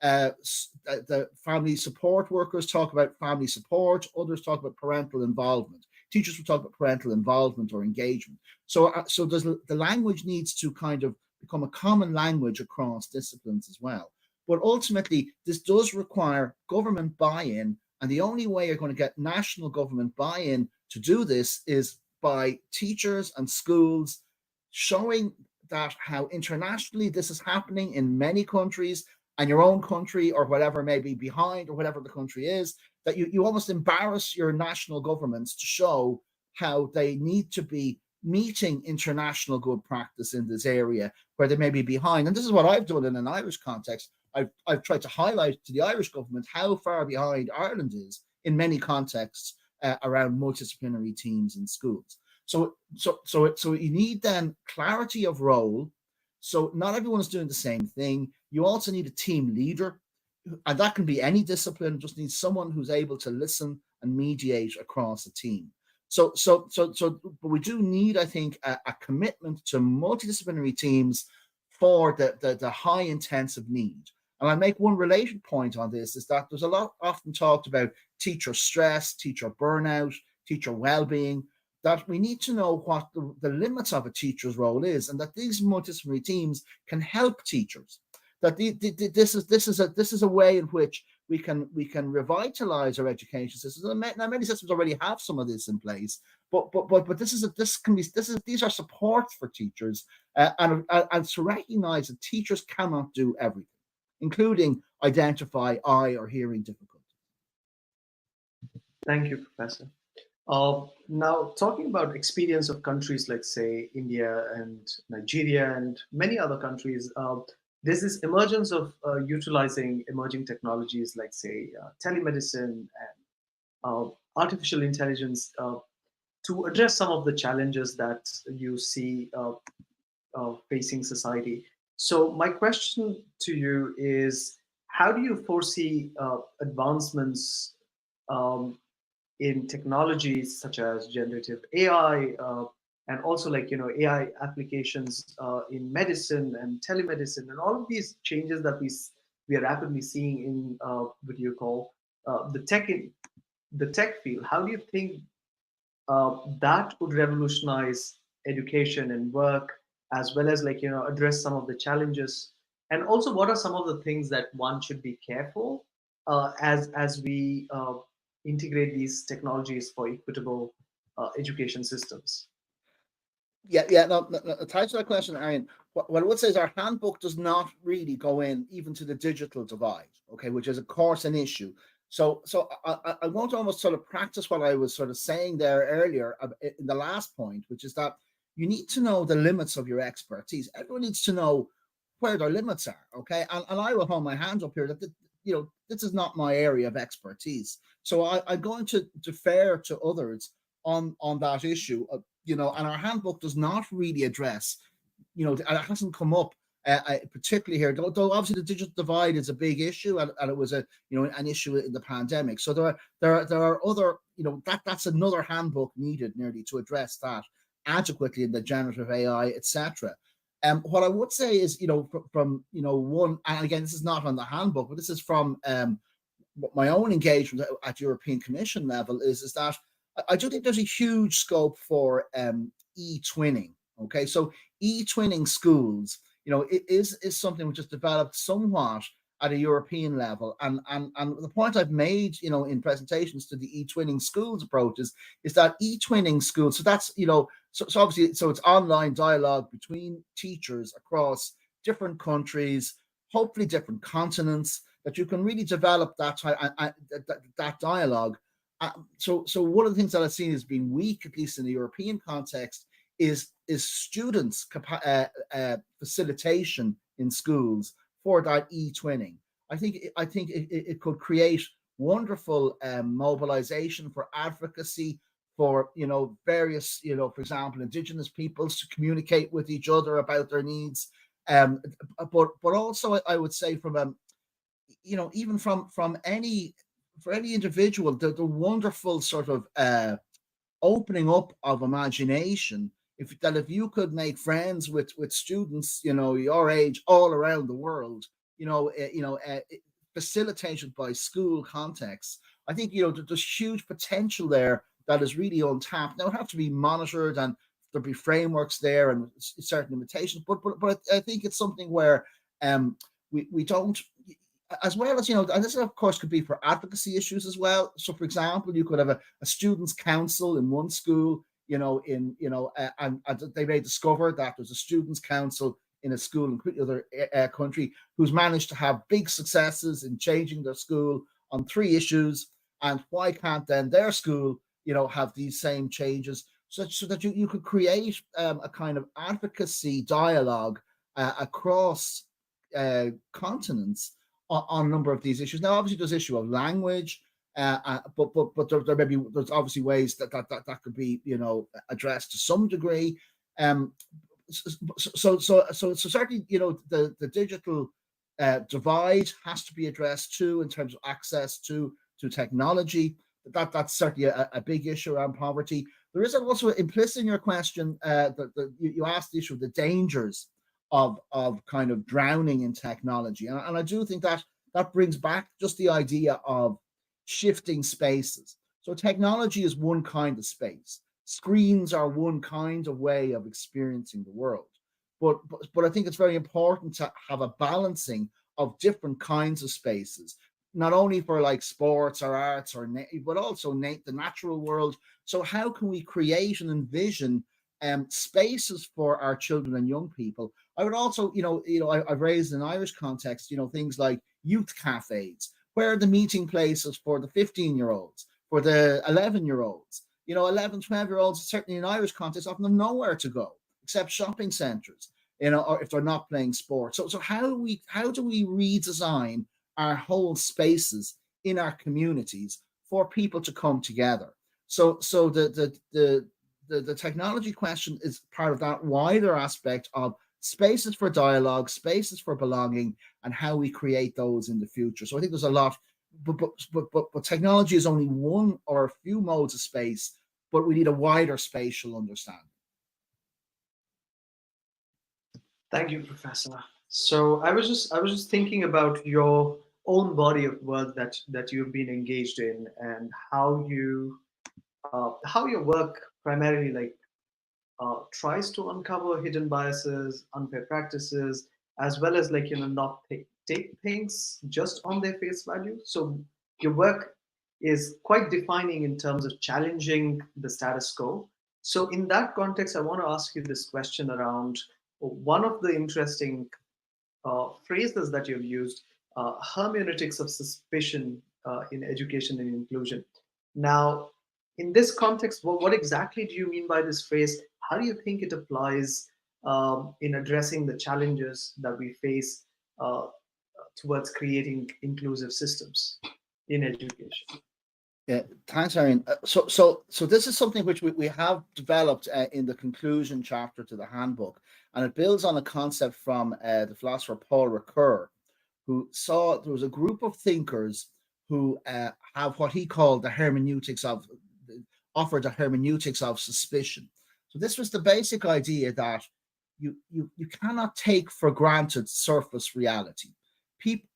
The family support workers talk about family support. Others talk about parental involvement. Teachers will talk about parental involvement or engagement. So the language needs to kind of become a common language across disciplines as well. But ultimately, this does require government buy-in, and the only way you're going to get national government buy-in to do this is by teachers and schools showing that how internationally this is happening in many countries, and your own country or whatever may be behind, or whatever the country is, that you almost embarrass your national governments to show how they need to be meeting international good practice in this area where they may be behind. And this is what I've done in an Irish context. I've tried to highlight to the Irish government how far behind Ireland is in many contexts around multidisciplinary teams in schools. So you need then clarity of role. So not everyone is doing the same thing. You also need a team leader, and that can be any discipline. Just needs someone who's able to listen and mediate across a team. But we do need, I think, a commitment to multidisciplinary teams for the high intensive need. And I make one related point on this, is that there's a lot often talked about teacher stress, teacher burnout, teacher well-being, that we need to know what the limits of a teacher's role is, and that these multidisciplinary teams can help teachers. That this is a way in which we can revitalize our education systems. Now, many systems already have some of this in place, but these are supports for teachers, and to recognize that teachers cannot do everything, including identify eye or hearing difficulties. Thank you, Professor. Now, talking about experience of countries like, say, India and Nigeria and many other countries, there's this emergence of utilizing emerging technologies like, say, telemedicine and artificial intelligence to address some of the challenges that you see facing society. So my question to you is, how do you foresee advancements in technologies such as generative AI, and also AI applications in medicine and telemedicine, and all of these changes that we are rapidly seeing in what you call the tech field? How do you think that would revolutionize education and work, as well as address some of the challenges? And also, what are some of the things that one should be careful as we integrate these technologies for equitable education systems? No, tied to that question, Arian, what I would say is our handbook does not really go in even to the digital divide, okay, which is of course an issue. So I want to almost sort of practice what I was sort of saying there earlier in the last point, which is that you need to know the limits of your expertise. Everyone needs to know where their limits are, okay? And I will hold my hand up here that, this is not my area of expertise. So I'm going to defer to others on that issue, and our handbook does not really address, it hasn't come up particularly here, though obviously the digital divide is a big issue, and it was an issue in the pandemic. So there are other, that's another handbook needed nearly to address that adequately in the generative AI, etc. What I would say is, from one, and again, this is not on the handbook, but this is from my own engagement at European Commission level, is that I do think there's a huge scope for e-twinning. Okay, so e-twinning schools, it is something which is developed somewhat at a European level, and the point I've made, in presentations to the e-twinning schools approaches is that e-twinning schools, so that's, so obviously, so it's online dialogue between teachers across different countries, hopefully different continents, that you can really develop that dialogue. So one of the things that I've seen has been weak, at least in the European context, is students' facilitation in schools for that e-twinning. I think it could create wonderful mobilization for advocacy for various, for example, Indigenous peoples to communicate with each other about their needs, but also I would say from even from any individual, the wonderful sort of opening up of imagination, if you could make friends with students your age all around the world, facilitated by school contexts, I think there's huge potential there that is really untapped. Now, it have to be monitored, and there'll be frameworks there and certain limitations, but I think it's something where we don't, as well as, and this of course could be for advocacy issues as well. So for example, you could have a students' council in one school, and they may discover that there's a students' council in a school in any other country who's managed to have big successes in changing their school on 3 issues, and why can't then their school have these same changes, so that you could create a kind of advocacy dialogue across continents on a number of these issues. Now, obviously, there's issue of language, but there's obviously ways that could be addressed to some degree. So certainly, the digital divide has to be addressed too, in terms of access to technology. That's certainly a big issue around poverty. There is also implicit in your question that you asked the issue of the dangers of kind of drowning in technology, and I do think that brings back just the idea of shifting spaces. So technology is one kind of space. Screens are one kind of way of experiencing the world, but I think it's very important to have a balancing of different kinds of spaces, not only for like sports or arts but also the natural world. So how can we create and envision spaces for our children and young people? I would also, I've raised in Irish context, things like youth cafes, where are the meeting places for the 15-year-olds, for the 11-year-olds, 11, 12-year-olds, certainly in Irish context, often have nowhere to go except shopping centres, or if they're not playing sports. So how do we redesign our whole spaces in our communities for people to come together? So the technology question is part of that wider aspect of spaces for dialogue, spaces for belonging, and how we create those in the future. So I think there's a lot, but technology is only one or a few modes of space, but we need a wider spatial understanding. Thank you, Professor. So I was just thinking about your own body of work that you've been engaged in, and how your work primarily tries to uncover hidden biases, unfair practices, as well as not take things just on their face value. So your work is quite defining in terms of challenging the status quo. So in that context, I want to ask you this question around One of the interesting phrases that you've used, hermeneutics of suspicion in education and inclusion. Now, in this context, what exactly do you mean by this phrase? How do you think it applies in addressing the challenges that we face towards creating inclusive systems in education? Yeah, thanks, Arian. So this is something which we have developed in the conclusion chapter to the handbook, and it builds on a concept from the philosopher Paul Ricoeur, who saw there was a group of thinkers who have what he called the hermeneutics of offered a hermeneutics of suspicion. So this was the basic idea that you cannot take for granted surface reality.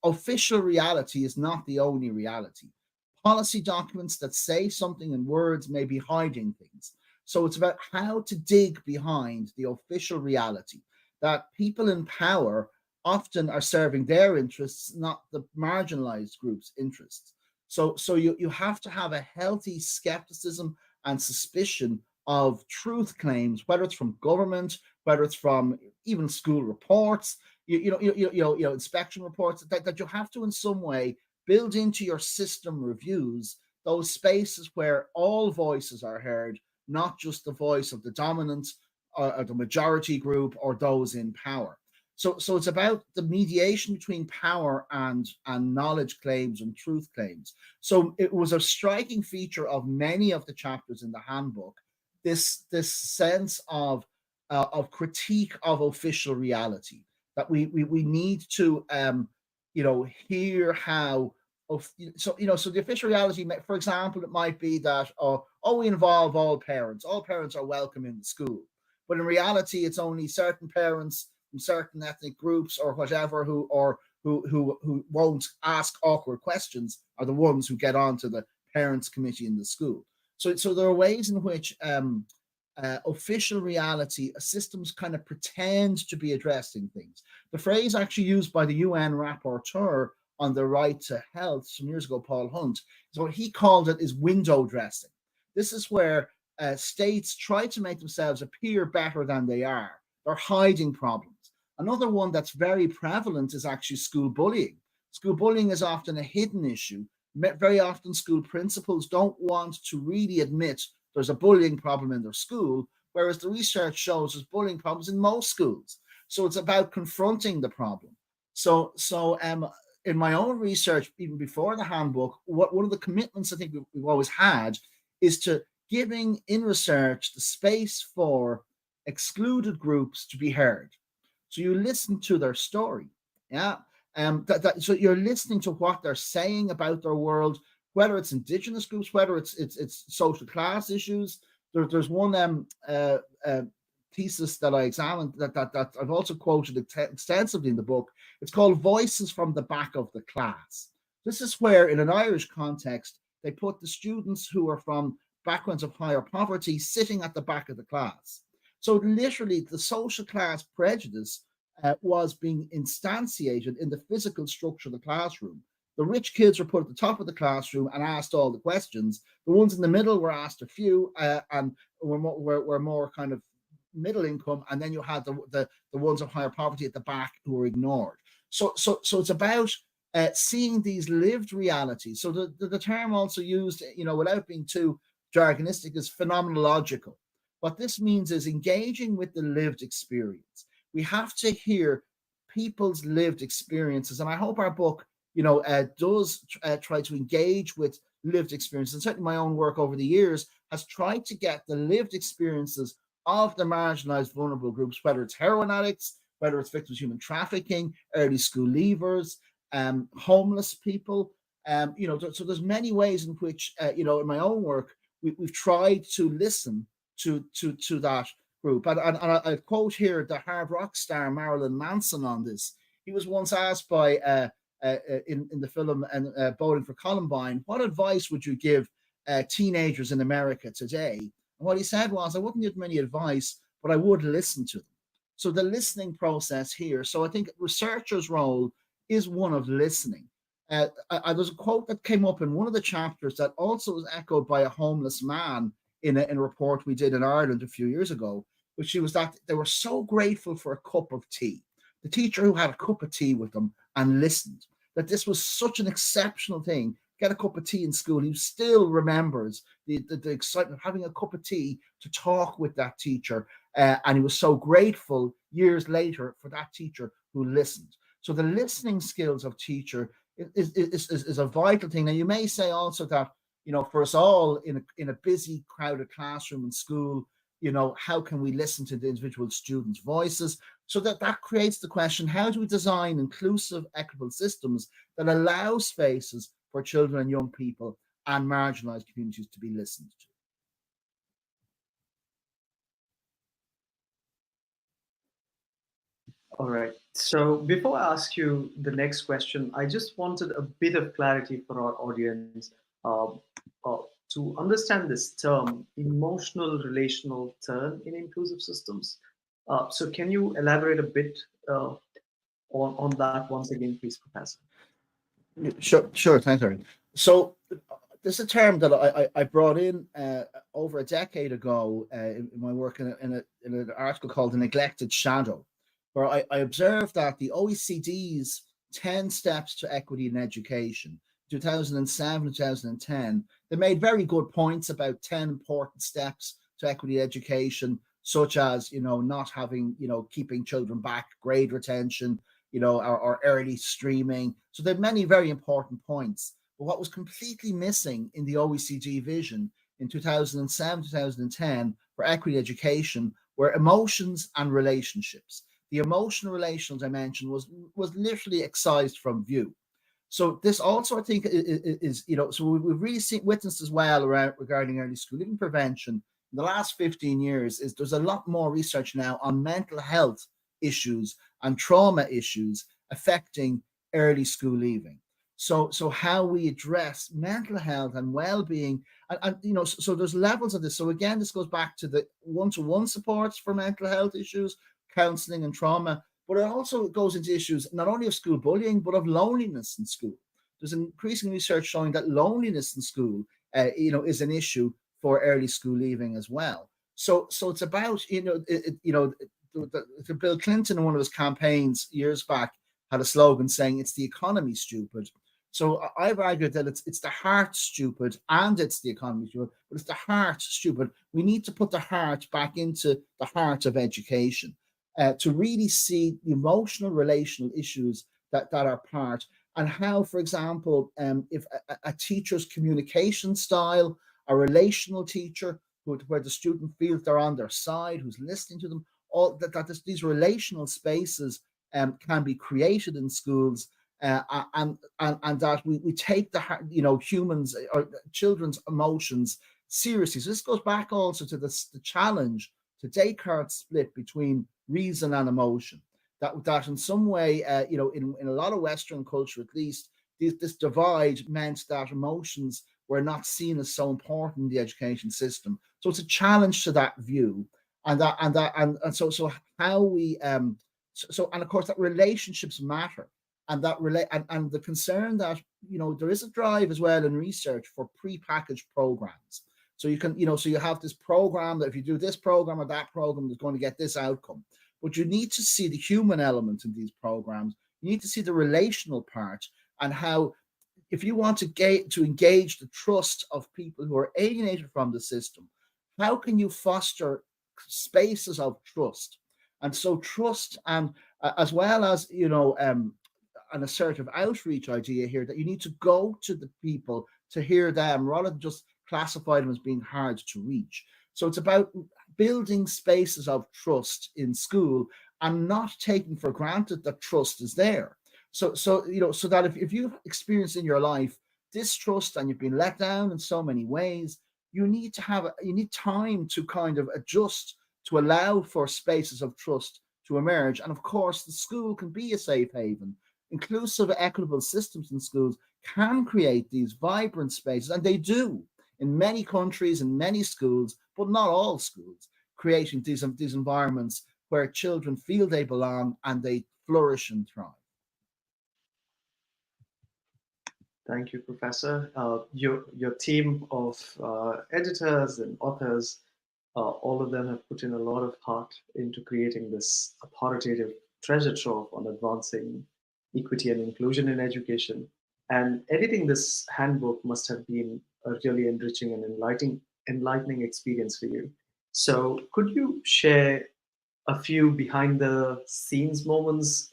Official reality is not the only reality. Policy documents that say something in words may be hiding things. So it's about how to dig behind the official reality, that people in power often are serving their interests, not the marginalized group's interests. So you have to have a healthy skepticism and suspicion of truth claims, whether it's from government, whether it's from even school reports, inspection reports, that you have to in some way build into your system reviews those spaces where all voices are heard, not just the voice of the dominant or the majority group or those in power. So it's about the mediation between power and knowledge claims and truth claims. So it was a striking feature of many of the chapters in the handbook, this sense of critique of official reality, that we need to hear how so the official reality, for example, it might be that we involve all parents are welcome in the school, but in reality it's only certain parents from certain ethnic groups or whatever who won't ask awkward questions are the ones who get onto the parents committee in the school. So there are ways in which official reality systems kind of pretend to be addressing things. The phrase actually used by the UN rapporteur on the right to health some years ago, Paul Hunt, so what he called it is window dressing. This is where states try to make themselves appear better than they are. They're hiding problems. Another one that's very prevalent is actually school bullying. School bullying is often a hidden issue. Very often school principals don't want to really admit there's a bullying problem in their school, whereas the research shows there's bullying problems in most schools. So it's about confronting the problem. So in my own research, even before the handbook, one of the commitments I think we've always had is to giving in research the space for excluded groups to be heard. So you listen to their story. Yeah. So you're listening to what they're saying about their world, whether it's indigenous groups, whether it's social class issues. There's one thesis that I examined that I've also quoted extensively in the book. It's called Voices from the Back of the Class. This is where, in an Irish context, they put the students who are from backgrounds of higher poverty sitting at the back of the class. So literally, the social class prejudice was being instantiated in the physical structure of the classroom. The rich kids were put at the top of the classroom and asked all the questions. The ones in the middle were asked a few and were more kind of middle income, and then you had the ones of higher poverty at the back who were ignored. So it's about seeing these lived realities. So the term also used, without being too jargonistic, is phenomenological. What this means is engaging with the lived experience. We have to hear people's lived experiences, and I hope our book does try to engage with lived experiences. And certainly my own work over the years has tried to get the lived experiences of the marginalized vulnerable groups, whether it's heroin addicts, whether it's victims of human trafficking, early school leavers, homeless people. So there's many ways in which, in my own work, we've tried to listen to that group. And I quote here the hard rock star Marilyn Manson on this. He was once asked by in the film Bowling for Columbine, what advice would you give teenagers in America today? And what he said was, I wouldn't give them any advice, but I would listen to them. So the listening process here. So I think researchers' role is one of listening. There's a quote that came up in one of the chapters that also was echoed by a homeless man in a report we did in Ireland a few years ago, which was that they were so grateful for a cup of tea. The teacher who had a cup of tea with them and listened, that this was such an exceptional thing. Get a cup of tea in school. He still remembers the excitement of having a cup of tea to talk with that teacher. And he was so grateful years later for that teacher who listened. So the listening skills of teacher is a vital thing. Now, you may say also that, for us all in a busy, crowded classroom in school, how can we listen to the individual students' voices? So that creates the question, how do we design inclusive, equitable systems that allow spaces for children and young people and marginalized communities to be listened to? All right. So before I ask you the next question, I just wanted a bit of clarity for our audience um, uh, to understand this term, emotional relational turn in inclusive systems. So can you elaborate a bit on that once again, please, Professor? Sure. Thanks, Aaron. So this is a term that I brought in over a decade ago in my work in an article called "The Neglected Shadow," where I observed that the OECD's 10 Steps to Equity in Education, 2007 2010, they made very good points about 10 important steps to equity education, such as not having keeping children back, grade retention, or early streaming. So there are many very important points. But what was completely missing in the OECD vision in 2007, 2010 for equity education were emotions and relationships. The emotional relational dimension was literally excised from view. So this also, I think, is so we've really witnessed as well regarding early school leaving prevention in the last 15 years is there's a lot more research now on mental health issues and trauma issues affecting early school leaving. So how we address mental health and well-being, and so there's levels of this. So again, this goes back to the one-to-one supports for mental health issues, counseling and trauma, but it also goes into issues not only of school bullying, but of loneliness in school. There's increasing research showing that loneliness in school, is an issue for early school leaving as well. So it's about, Bill Clinton in one of his campaigns years back had a slogan saying it's the economy stupid. So I've argued that it's the heart stupid and it's the economy stupid, but it's the heart stupid. We need to put the heart back into the heart of education to really see the emotional relational issues that are part, and how, for example, if a teacher's communication style, a relational teacher where the student feels they're on their side, who's listening to them, all these relational spaces can be created in schools, and that we take the humans or children's emotions seriously. So this goes back also to the challenge to Descartes' split between reason and emotion. That in some way, in a lot of Western culture, at least, this divide meant that emotions were not seen as so important in the education system. So it's a challenge to that view, and so how we and of course that relationships matter, and and the concern that there is a drive as well in research for pre-packaged programs. So so you have this program that if you do this program or that program is going to get this outcome. But you need to see the human element in these programs. You need to see the relational part, and how, if you want to engage the trust of people who are alienated from the system, how can you foster spaces of trust? And so trust, and as well as an assertive outreach idea here, that you need to go to the people to hear them rather than just classify them as being hard to reach. So it's about building spaces of trust in school and not taking for granted that trust is there. So so that if you've experienced in your life distrust and you've been let down in so many ways, you need time to kind of adjust to allow for spaces of trust to emerge. And of course, the school can be a safe haven. Inclusive, equitable systems in schools can create these vibrant spaces, and they do in many countries, in many schools, but not all schools, creating these environments where children feel they belong and they flourish and thrive. Thank you, Professor. Your team of editors and authors All of them have put in a lot of heart into creating this authoritative treasure trove on advancing equity and inclusion in education. And editing this handbook must have been a really enriching and enlightening experience for you. So, could you share a few behind the scenes moments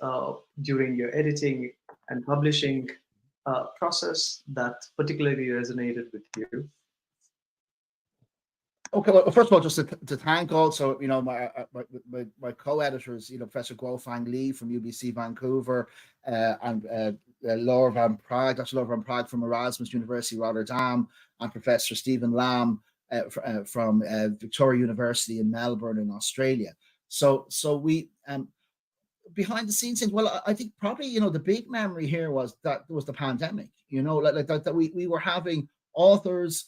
during your editing and publishing process that particularly resonated with you? Okay, well, first of all, just to thank also, my co-editors, Professor Guofang Lee from UBC Vancouver, and Laura Van Praag, Dr. Laura Van Praag from Erasmus University Rotterdam, and Professor Stephen Lamb from Victoria University in Melbourne in Australia. So we behind the scenes things. Well, I think probably the big memory here was that there was the pandemic. Like that we were having authors,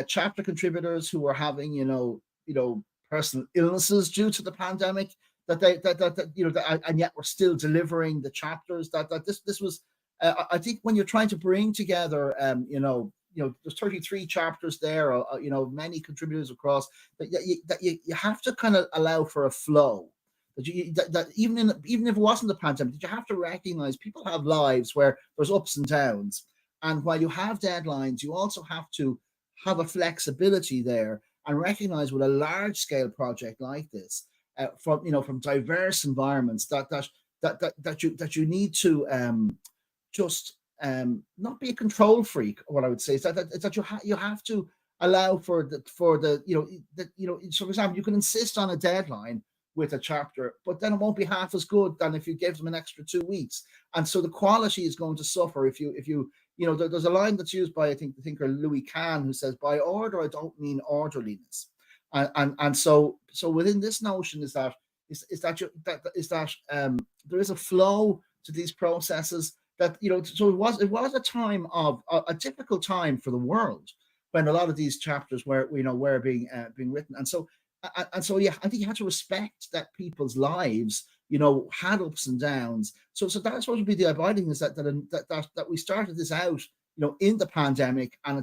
chapter contributors who were having personal illnesses due to the pandemic. And yet we're still delivering the chapters. That this was. I think when you're trying to bring together, there's 33 chapters there, many contributors across. That you have to kind of allow for a flow. That even if it wasn't the pandemic, that you have to recognize people have lives where there's ups and downs, and while you have deadlines, you also have to have a flexibility there and recognize with a large scale project like this, from diverse environments, that you need to just not be a control freak. What I would say is that you have to allow for the so for example, you can insist on a deadline with a chapter, but then it won't be half as good than if you gave them an extra 2 weeks, and so the quality is going to suffer if you there's a line that's used by I think the thinker Louis Kahn, who says, "By order I don't mean orderliness," and so within this notion is that there is a flow to these processes that so it was a time of a difficult time for the world when a lot of these chapters were being written, and so yeah, I think you have to respect that people's lives had ups and downs. So that's what would be the abiding thing, is that we started this out in the pandemic, and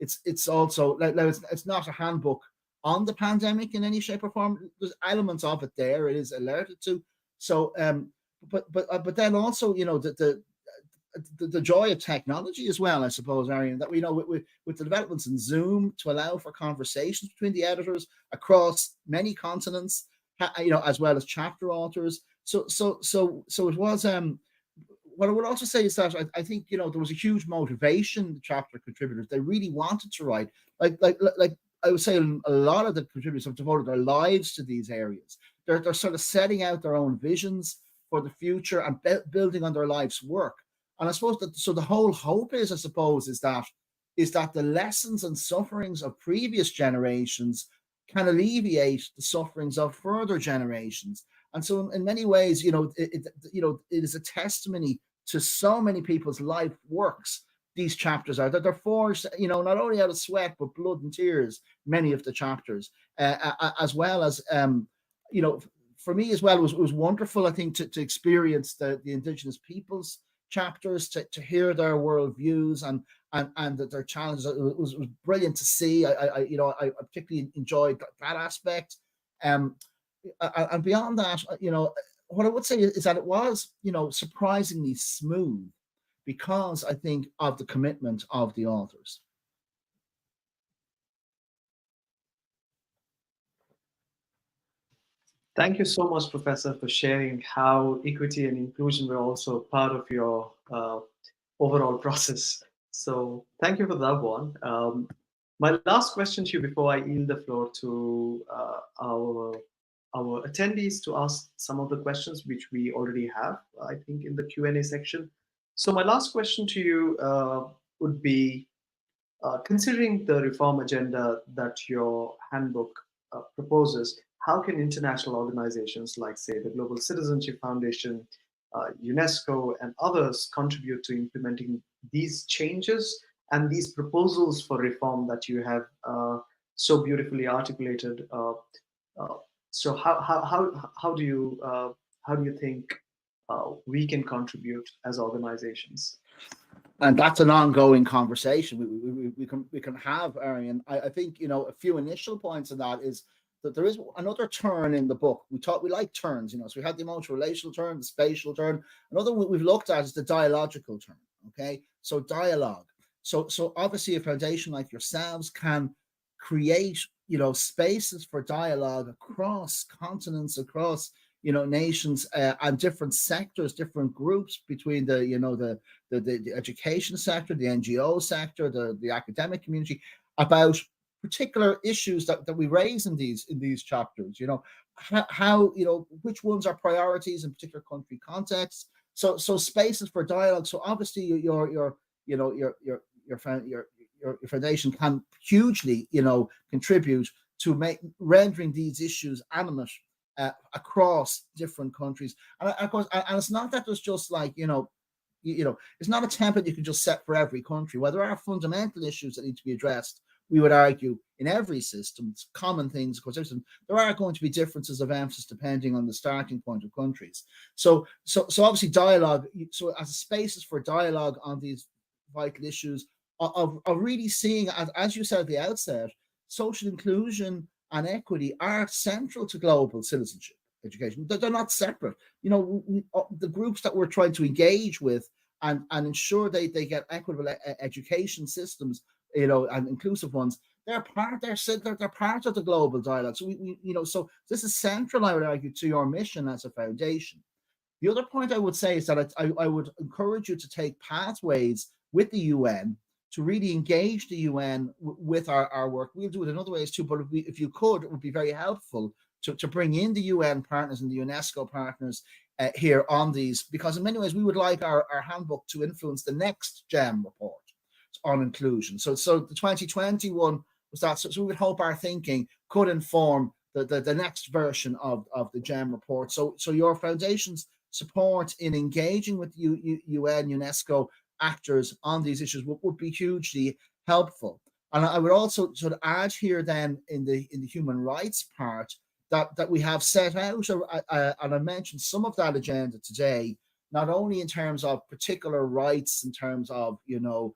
it's also like it's not a handbook on the pandemic in any shape or form. There's elements of it there. It is alerted to. So but then also the joy of technology as well, I suppose, Arian, that we know with the developments in Zoom to allow for conversations between the editors across many continents, as well as chapter authors. So it was. What I would also say is that I think there was a huge motivation. The chapter contributors, they really wanted to write. Like I would say a lot of the contributors have devoted their lives to these areas. They're sort of setting out their own visions for the future and building on their life's work. And I suppose the whole hope is, I suppose, is that the lessons and sufferings of previous generations can alleviate the sufferings of further generations. And so in many ways, it is a testimony to so many people's life works. These chapters are that they're forged, not only out of sweat, but blood and tears, many of the chapters, as well as, for me as well, it was wonderful, I think, to experience the Indigenous peoples chapters, to hear their worldviews and their challenges. It was brilliant to see. I particularly enjoyed that aspect. And beyond that, what I would say is that it was, surprisingly smooth, because I think of the commitment of the authors. Thank you so much, Professor, for sharing how equity and inclusion were also part of your overall process. So thank you for that one. My last question to you before I yield the floor to our attendees to ask some of the questions which we already have, I think, in the Q&A section. So my last question to you would be, considering the reform agenda that your handbook proposes, how can international organizations like, say, the Global Citizenship Foundation, UNESCO, and others contribute to implementing these changes and these proposals for reform that you have so beautifully articulated? So how do you think we can contribute as organizations? And that's an ongoing conversation we can have, Arian. I think, you know, a few initial points on that is that there is another turn in the book. We like turns, you know, so we had the emotional relational turn, the spatial turn. Another one we've looked at is the dialogical turn. Okay, so dialogue. So obviously a foundation like yourselves can create, you know, spaces for dialogue across continents, across, you know, nations, and different sectors, different groups between the, you know, the education sector, the NGO sector, the academic community, about particular issues that we raise in these chapters. You know, how you know, which ones are priorities in particular country contexts. So spaces for dialogue. So obviously your you know your foundation can hugely, you know, contribute to rendering these issues animate across different countries. And of course, and it's not that there's just like, you know, it's not a template you can just set for every country. Where there are fundamental issues that need to be addressed, we would argue in every system, it's common things, of course, there are going to be differences of emphasis depending on the starting point of countries. So obviously dialogue, so as a spaces for dialogue on these vital issues of really seeing, as you said at the outset, social inclusion and equity are central to global citizenship education. They're not separate. You know, the groups that we're trying to engage with and ensure they get equitable education systems, you know, and inclusive ones, they're part of the global dialogue. So we you know, so this is central, I would argue, to your mission as a foundation. The other point I would say is that I would encourage you to take pathways with the UN to really engage the UN with our work. We'll do it in other ways too, but if you could, it would be very helpful to bring in the UN partners and the UNESCO partners here on these, because in many ways we would like our handbook to influence the next GEM report on inclusion. So the 2021 was that. So we would hope our thinking could inform the next version of the GEM report. So your foundation's support in engaging with UN, UNESCO actors on these issues would be hugely helpful. And I would also sort of add here then in the human rights part that we have set out, and I mentioned some of that agenda today, not only in terms of particular rights, in terms of, you know,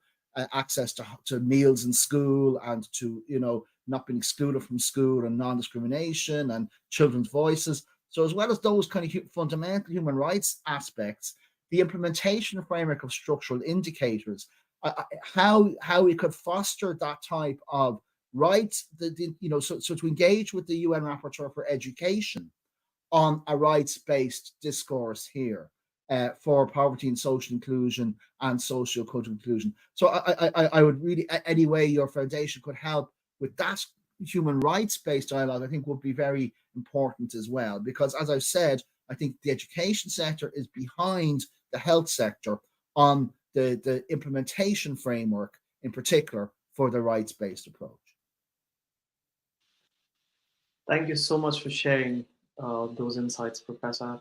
access to meals in school and to, you know, not being excluded from school and non-discrimination and children's voices. So as well as those kind of fundamental human rights aspects, the implementation framework of structural indicators, how we could foster that type of rights, you know, so to engage with the UN Rapporteur for Education on a rights-based discourse here for poverty and social inclusion and socio-cultural inclusion. So I would really, any way your foundation could help with that human rights-based dialogue, I think would be very important as well. Because as I've said, I think the education sector is behind the health sector on the implementation framework in particular for the rights-based approach. Thank you so much for sharing those insights, Professor.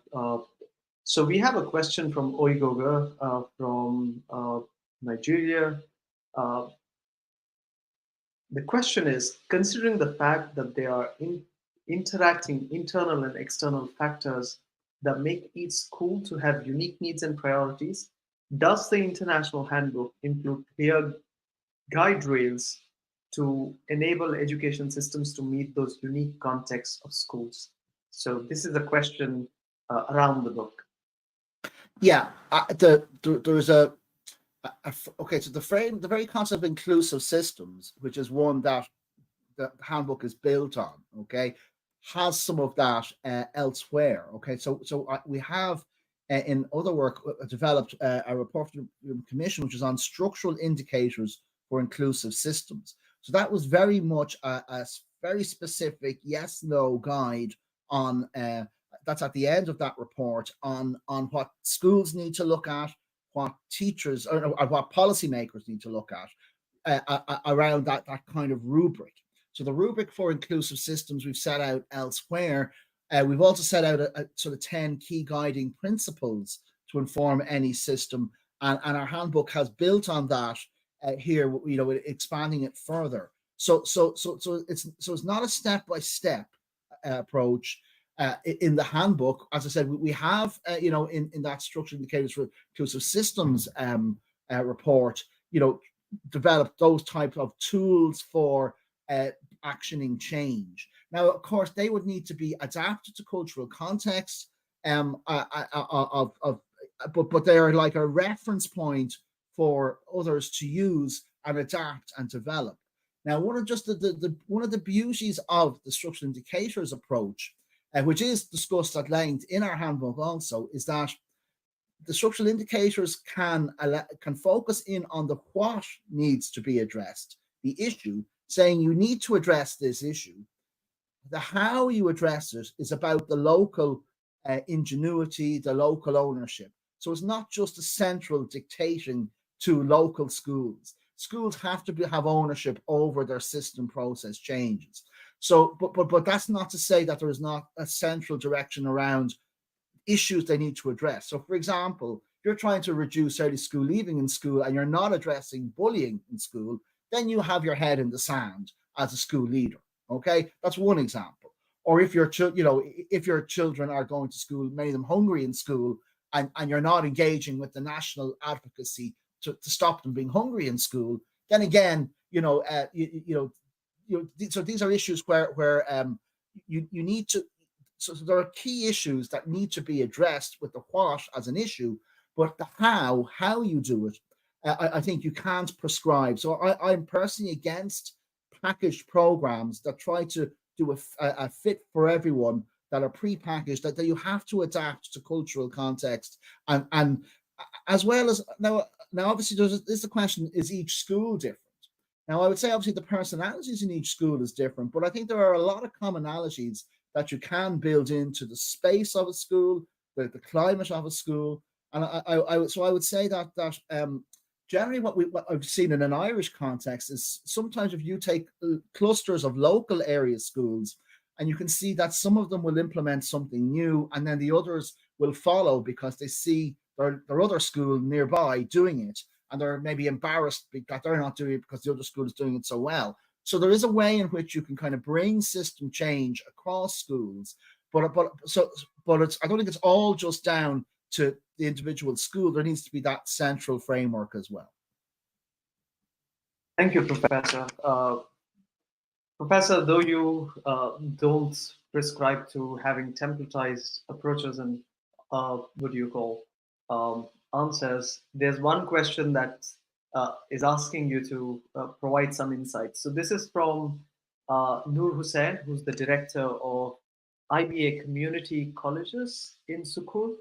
So we have a question from Oigoga from Nigeria. The question is, considering the fact that they are interacting internal and external factors that make each school to have unique needs and priorities, does the International Handbook include clear guide rails to enable education systems to meet those unique contexts of schools? So this is a question around the book. Yeah, there's okay. So the very concept of inclusive systems, which is one that the handbook is built on, okay, has some of that elsewhere. Okay, so we have in other work developed a report from the Commission, which is on structural indicators for inclusive systems. So that was very much a very specific yes/no guide on. That's at the end of that report on what schools need to look at, what teachers or what policymakers need to look at around that kind of rubric. So the rubric for inclusive systems we've set out elsewhere. We've also set out a sort of 10 key guiding principles to inform any system, and our handbook has built on that here. You know, expanding it further. So it's not a step-by-step approach. In the handbook, as I said, we have, you know, in that structural indicators for inclusive systems report, developed those types of tools for actioning change. Now, of course, they would need to be adapted to cultural context, but they are like a reference point for others to use and adapt and develop. Now, one of the beauties of the structural indicators approach, which is discussed at length in our handbook also, is that the structural indicators can focus in on the what needs to be addressed, the issue, saying you need to address this issue. The how you address it is about the local ingenuity, the local ownership. So it's not just a central dictating to local schools. Schools have to have ownership over their system process changes. So, but that's not to say that there is not a central direction around issues they need to address. So, for example, if you're trying to reduce early school leaving in school and you're not addressing bullying in school, then you have your head in the sand as a school leader. Okay, that's one example. Or if your children are going to school, many of them hungry in school, and you're not engaging with the national advocacy to stop them being hungry in school, then again, so these are issues where you need to. So there are key issues that need to be addressed with the what as an issue, but the how you do it, I think you can't prescribe. So I'm personally against packaged programs that try to do a fit for everyone, that are pre-packaged, that you have to adapt to cultural context, and as well as now obviously there's the question, is each school different? Now I would say obviously the personalities in each school is different, but I think there are a lot of commonalities that you can build into the space of a school, the climate of a school, and I would say that generally what I've seen in an Irish context is sometimes if you take clusters of local area schools, and you can see that some of them will implement something new, and then the others will follow because they see their other school nearby doing it, and they're maybe embarrassed that they're not doing it because the other school is doing it so well. So there is a way in which you can kind of bring system change across schools, but it's, I don't think it's all just down to the individual school. There needs to be that central framework as well. Thank you, Professor. Professor, though you don't prescribe to having templatized approaches and what do you call answers, there's one question that is asking you to provide some insights. So this is from Noor Hussain, who's the director of IBA Community Colleges in Sukkur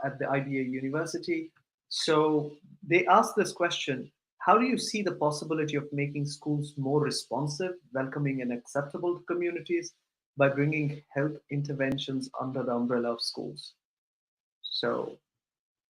at the IBA University. So they asked this question: how do you see the possibility of making schools more responsive, welcoming, and acceptable to communities by bringing health interventions under the umbrella of schools? So.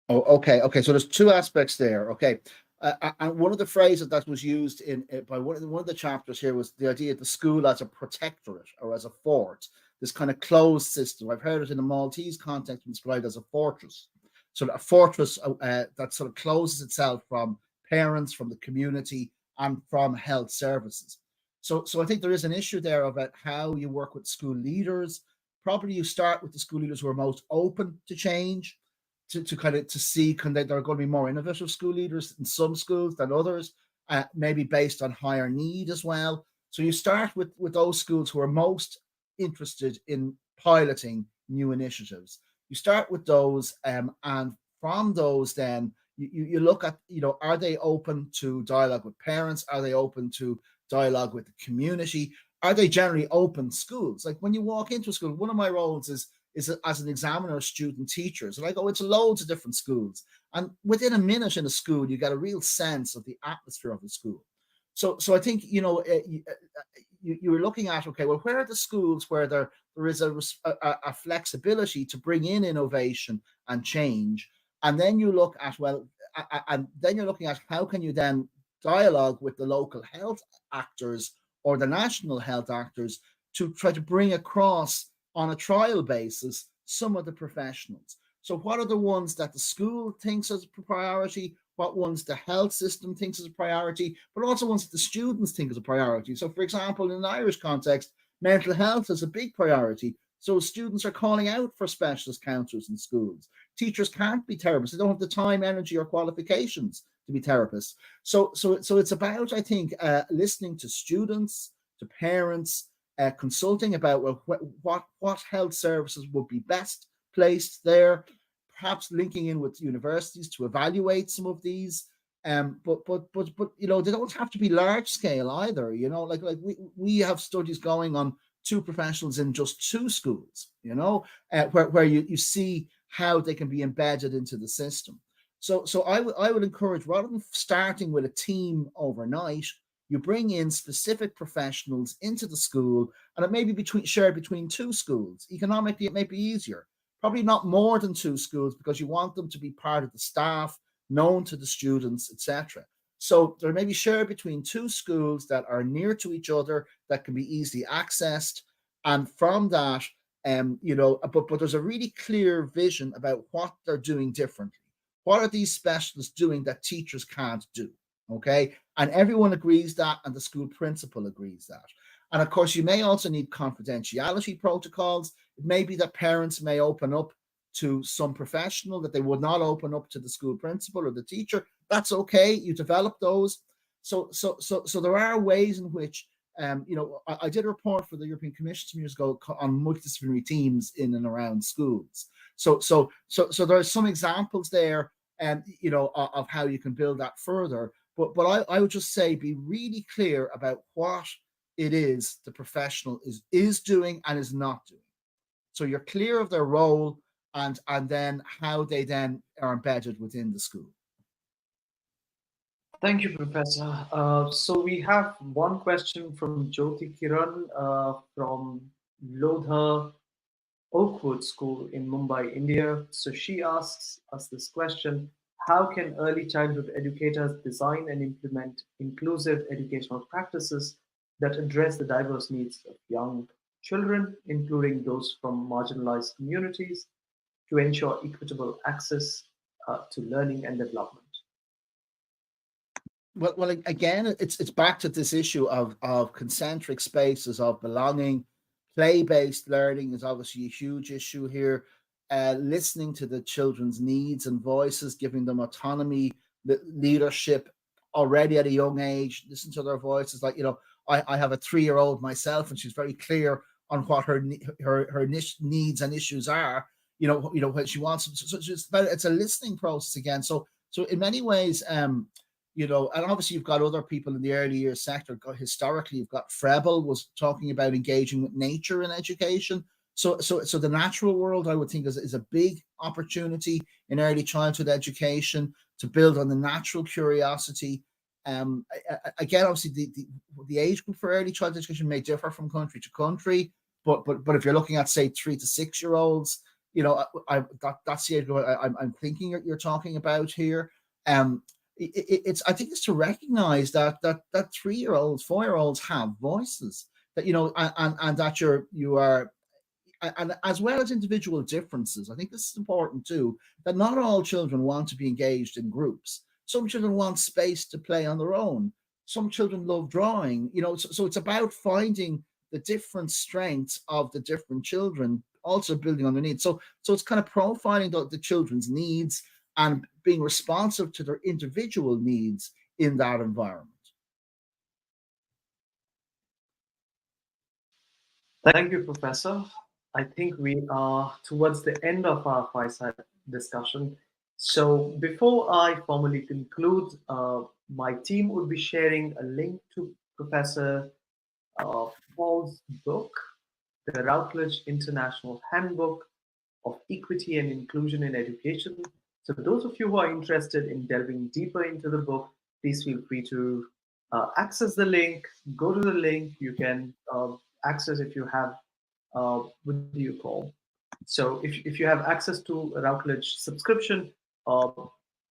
Oh, okay. So there's two aspects there. Okay. And one of the phrases that was used by one of the chapters here was the idea of the school as a protectorate or as a fort, this kind of closed system. I've heard it in a Maltese context described as a fortress. So a fortress that sort of closes itself from parents, from the community, and from health services. So I think there is an issue there about how you work with school leaders. Probably you start with the school leaders who are most open to change, to see there are going to be more innovative school leaders in some schools than others, maybe based on higher need as well. So you start with those schools who are most interested in piloting new initiatives. You start with those, and from those, then you look at, are they open to dialogue with parents? Are they open to dialogue with the community? Are they generally open schools? Like when you walk into a school, one of my roles is as an examiner of student teachers, and I go into loads of different schools, and within a minute in a school you get a real sense of the atmosphere of the school. So I think you're looking at, okay, well, where are the schools where there is a flexibility to bring in innovation and change, and then you look at, well, and then you're looking at how can you then dialogue with the local health actors or the national health actors to try to bring across on a trial basis some of the professionals. So what are the ones that the school thinks is a priority, what ones the health system thinks is a priority, but also ones that the students think is a priority. So for example, in an Irish context, mental health is a big priority. So students are calling out for specialist counsellors in schools. Teachers can't be therapists. They don't have the time, energy, or qualifications to be therapists. So it's about, I think, listening to students, to parents, consulting about what health services would be best placed there, perhaps linking in with universities to evaluate some of these. But you know, they don't have to be large scale either. You know, like we have studies going on 2 professionals in just 2 schools. You know, where you see how they can be embedded into the system. So I would encourage, rather than starting with a team overnight, you bring in specific professionals into the school, and it may be shared between 2 schools. Economically, it may be easier. Probably not more than 2 schools, because you want them to be part of the staff, known to the students, etc. So there may be shared between 2 schools that are near to each other, that can be easily accessed, and from that, you know, but there's a really clear vision about what they're doing differently. What are these specialists doing that teachers can't do? Okay, and everyone agrees that, and the school principal agrees that. And of course, you may also need confidentiality protocols. It may be that parents may open up to some professional that they would not open up to the school principal or the teacher. That's okay. You develop those. So there are ways in which, you know, I did a report for the European Commission some years ago on multidisciplinary teams in and around schools. So there are some examples there, you know, of how you can build that further. But I would just say, be really clear about what it is the professional is doing and is not doing. So you're clear of their role, and then how they then are embedded within the school. Thank you, Professor. So we have one question from Jyoti Kiran from Lodha Oakwood School in Mumbai, India. So she asks us this question: how can early childhood educators design and implement inclusive educational practices that address the diverse needs of young children, including those from marginalized communities, to ensure equitable access to learning and development? Well, again, it's back to this issue of concentric spaces of belonging. Play-based learning is obviously a huge issue here. Listening to the children's needs and voices, giving them autonomy, leadership already at a young age. Listen to their voices. Like, you know, I have a 3-year-old myself, and she's very clear on what her needs and issues are. You know what she wants. So it's a listening process again. So in many ways, you know, and obviously you've got other people in the early years sector. Historically, you've got Frebel was talking about engaging with nature in education. So the natural world, I would think, is a big opportunity in early childhood education to build on the natural curiosity. Again, obviously, the age group for early childhood education may differ from country to country, but if you're looking at, say, 3 to 6 year olds, you know, that's the age group I'm thinking you're talking about here. I think it's to recognize that 3-year-olds, 4-year-olds have voices, that, you know, and that you are, and as well as individual differences. I think this is important too, that not all children want to be engaged in groups. Some children want space to play on their own. Some children love drawing, you know, so it's about finding the different strengths of the different children, also building on their needs. So it's kind of profiling the children's needs and being responsive to their individual needs in that environment. Thank you, Professor. I think we are towards the end of our Fireside discussion. So before I formally conclude, my team will be sharing a link to Professor Paul's book, The Routledge International Handbook of Equity and Inclusion in Education. So those of you who are interested in delving deeper into the book, please feel free to access the link, go to the link. You can access if you have, what do you call? So if you have access to a Routledge subscription, uh,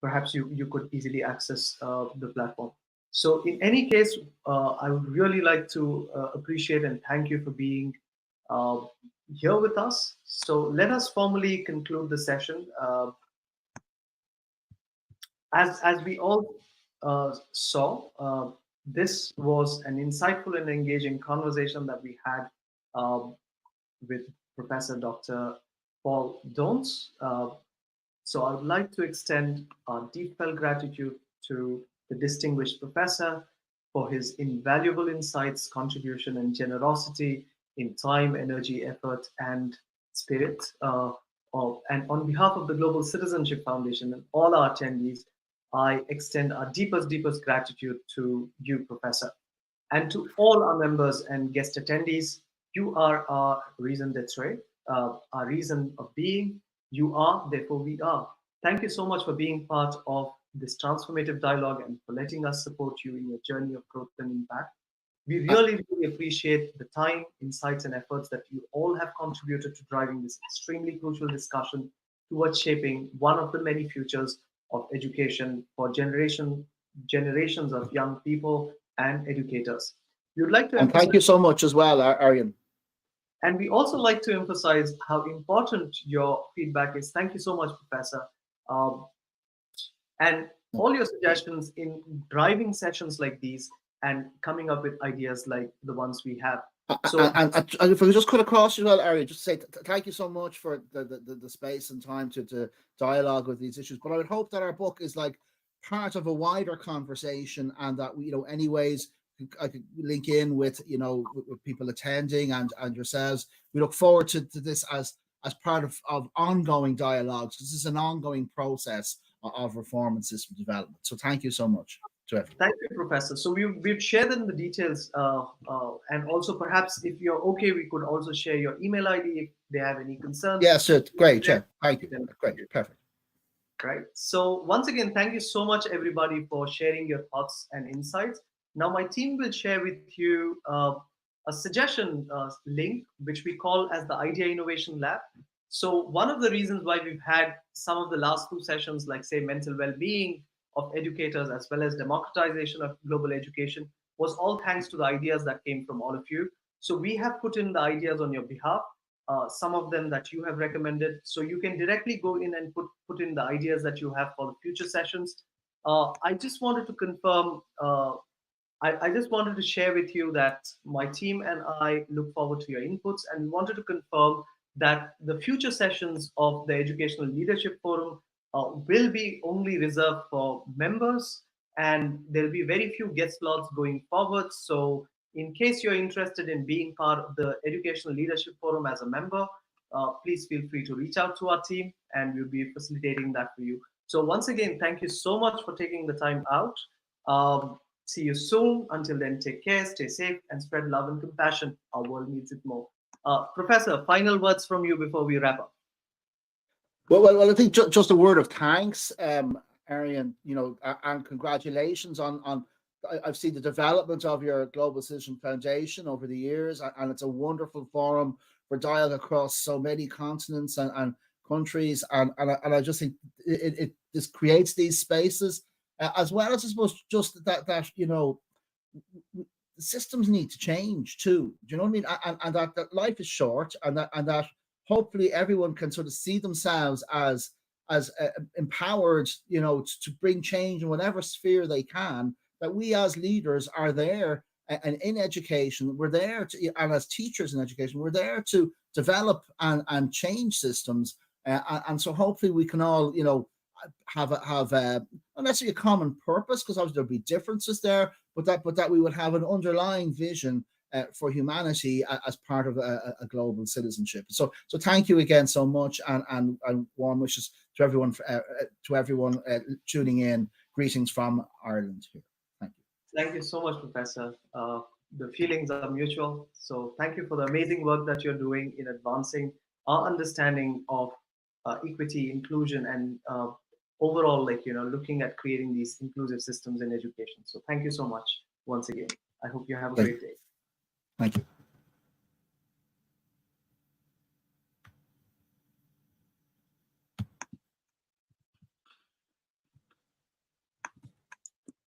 perhaps you could easily access the platform. So in any case, I would really like to appreciate and thank you for being uh, here with us. So let us formally conclude the session. As we all saw, this was an insightful and engaging conversation that we had with Professor Dr. Paul Dones. So I would like to extend our deep felt gratitude to the distinguished professor for his invaluable insights, contribution, and generosity in time, energy, effort, and spirit. And on behalf of the Global Citizenship Foundation and all our attendees, I extend our deepest gratitude to you, Professor. And to all our members and guest attendees, you are our reason d'etre, our reason of being. You are, therefore we are. Thank you so much for being part of this transformative dialogue and for letting us support you in your journey of growth and impact. We really appreciate the time, insights, and efforts that you all have contributed to driving this extremely crucial discussion towards shaping one of the many futures of education for generations of young people and educators. We would like to and thank you so much as well, Aryan. And we also like to emphasize how important your feedback is. Thank you so much, Professor. And all your suggestions in driving sessions like these and coming up with ideas like the ones we have. So, and if I could just cut across as well, Aryan, just say thank you so much for the space and time to dialogue with these issues. But I would hope that our book is like part of a wider conversation, and that any ways I could link in with with people attending and yourselves. We look forward to this as part of ongoing dialogues, because this is an ongoing process of reform and system development. So thank you so much to everyone. Thank you, Professor. So we've shared in the details, and also perhaps if you're okay, we could also share your email ID if they have any concerns. Yes, great. Yeah, thank you. Great, perfect. Right. So once again, thank you so much, everybody, for sharing your thoughts and insights. Now, my team will share with you a suggestion link, which we call as the Idea Innovation Lab. So one of the reasons why we've had some of the last two sessions, like say mental well-being of educators as well as democratization of global education, was all thanks to the ideas that came from all of you. So we have put in the ideas on your behalf, some of them that you have recommended. So you can directly go in and put in the ideas that you have for the future sessions. I just wanted to confirm, I just wanted to share with you that my team and I look forward to your inputs, and wanted to confirm that the future sessions of the Educational Leadership Forum will be only reserved for members, and there'll be very few guest slots going forward. So in case you're interested in being part of the Educational Leadership Forum as a member, please feel free to reach out to our team, and we'll be facilitating that for you. So once again, thank you so much for taking the time out. See you soon. Until then, take care, stay safe, and spread love and compassion. Our world needs it more. Professor, final words from you before we wrap up. Well, I think just a word of thanks, Aryan, and congratulations on I've seen the development of your Global Citizen Foundation over the years, and it's a wonderful forum for dialogue across so many continents and countries, and I just think it this creates these spaces, as well as I suppose just that the systems need to change too. Do you know what I mean? And that life is short, and that hopefully everyone can sort of see themselves as empowered, to bring change in whatever sphere they can. That we as leaders are there, and in education, we're there to, and as teachers in education, we're there to develop and change systems. And so hopefully we can all, have not necessarily a common purpose, because obviously there'll be differences there, but that we would have an underlying vision for humanity as part of a global citizenship. So thank you again so much, and warm wishes to everyone tuning in. Greetings from Ireland here. Thank you. Thank you so much, Professor. The feelings are mutual. So thank you for the amazing work that you're doing in advancing our understanding of equity, inclusion, and overall, looking at creating these inclusive systems in education. So thank you so much once again. I hope you have a great day. Thank you.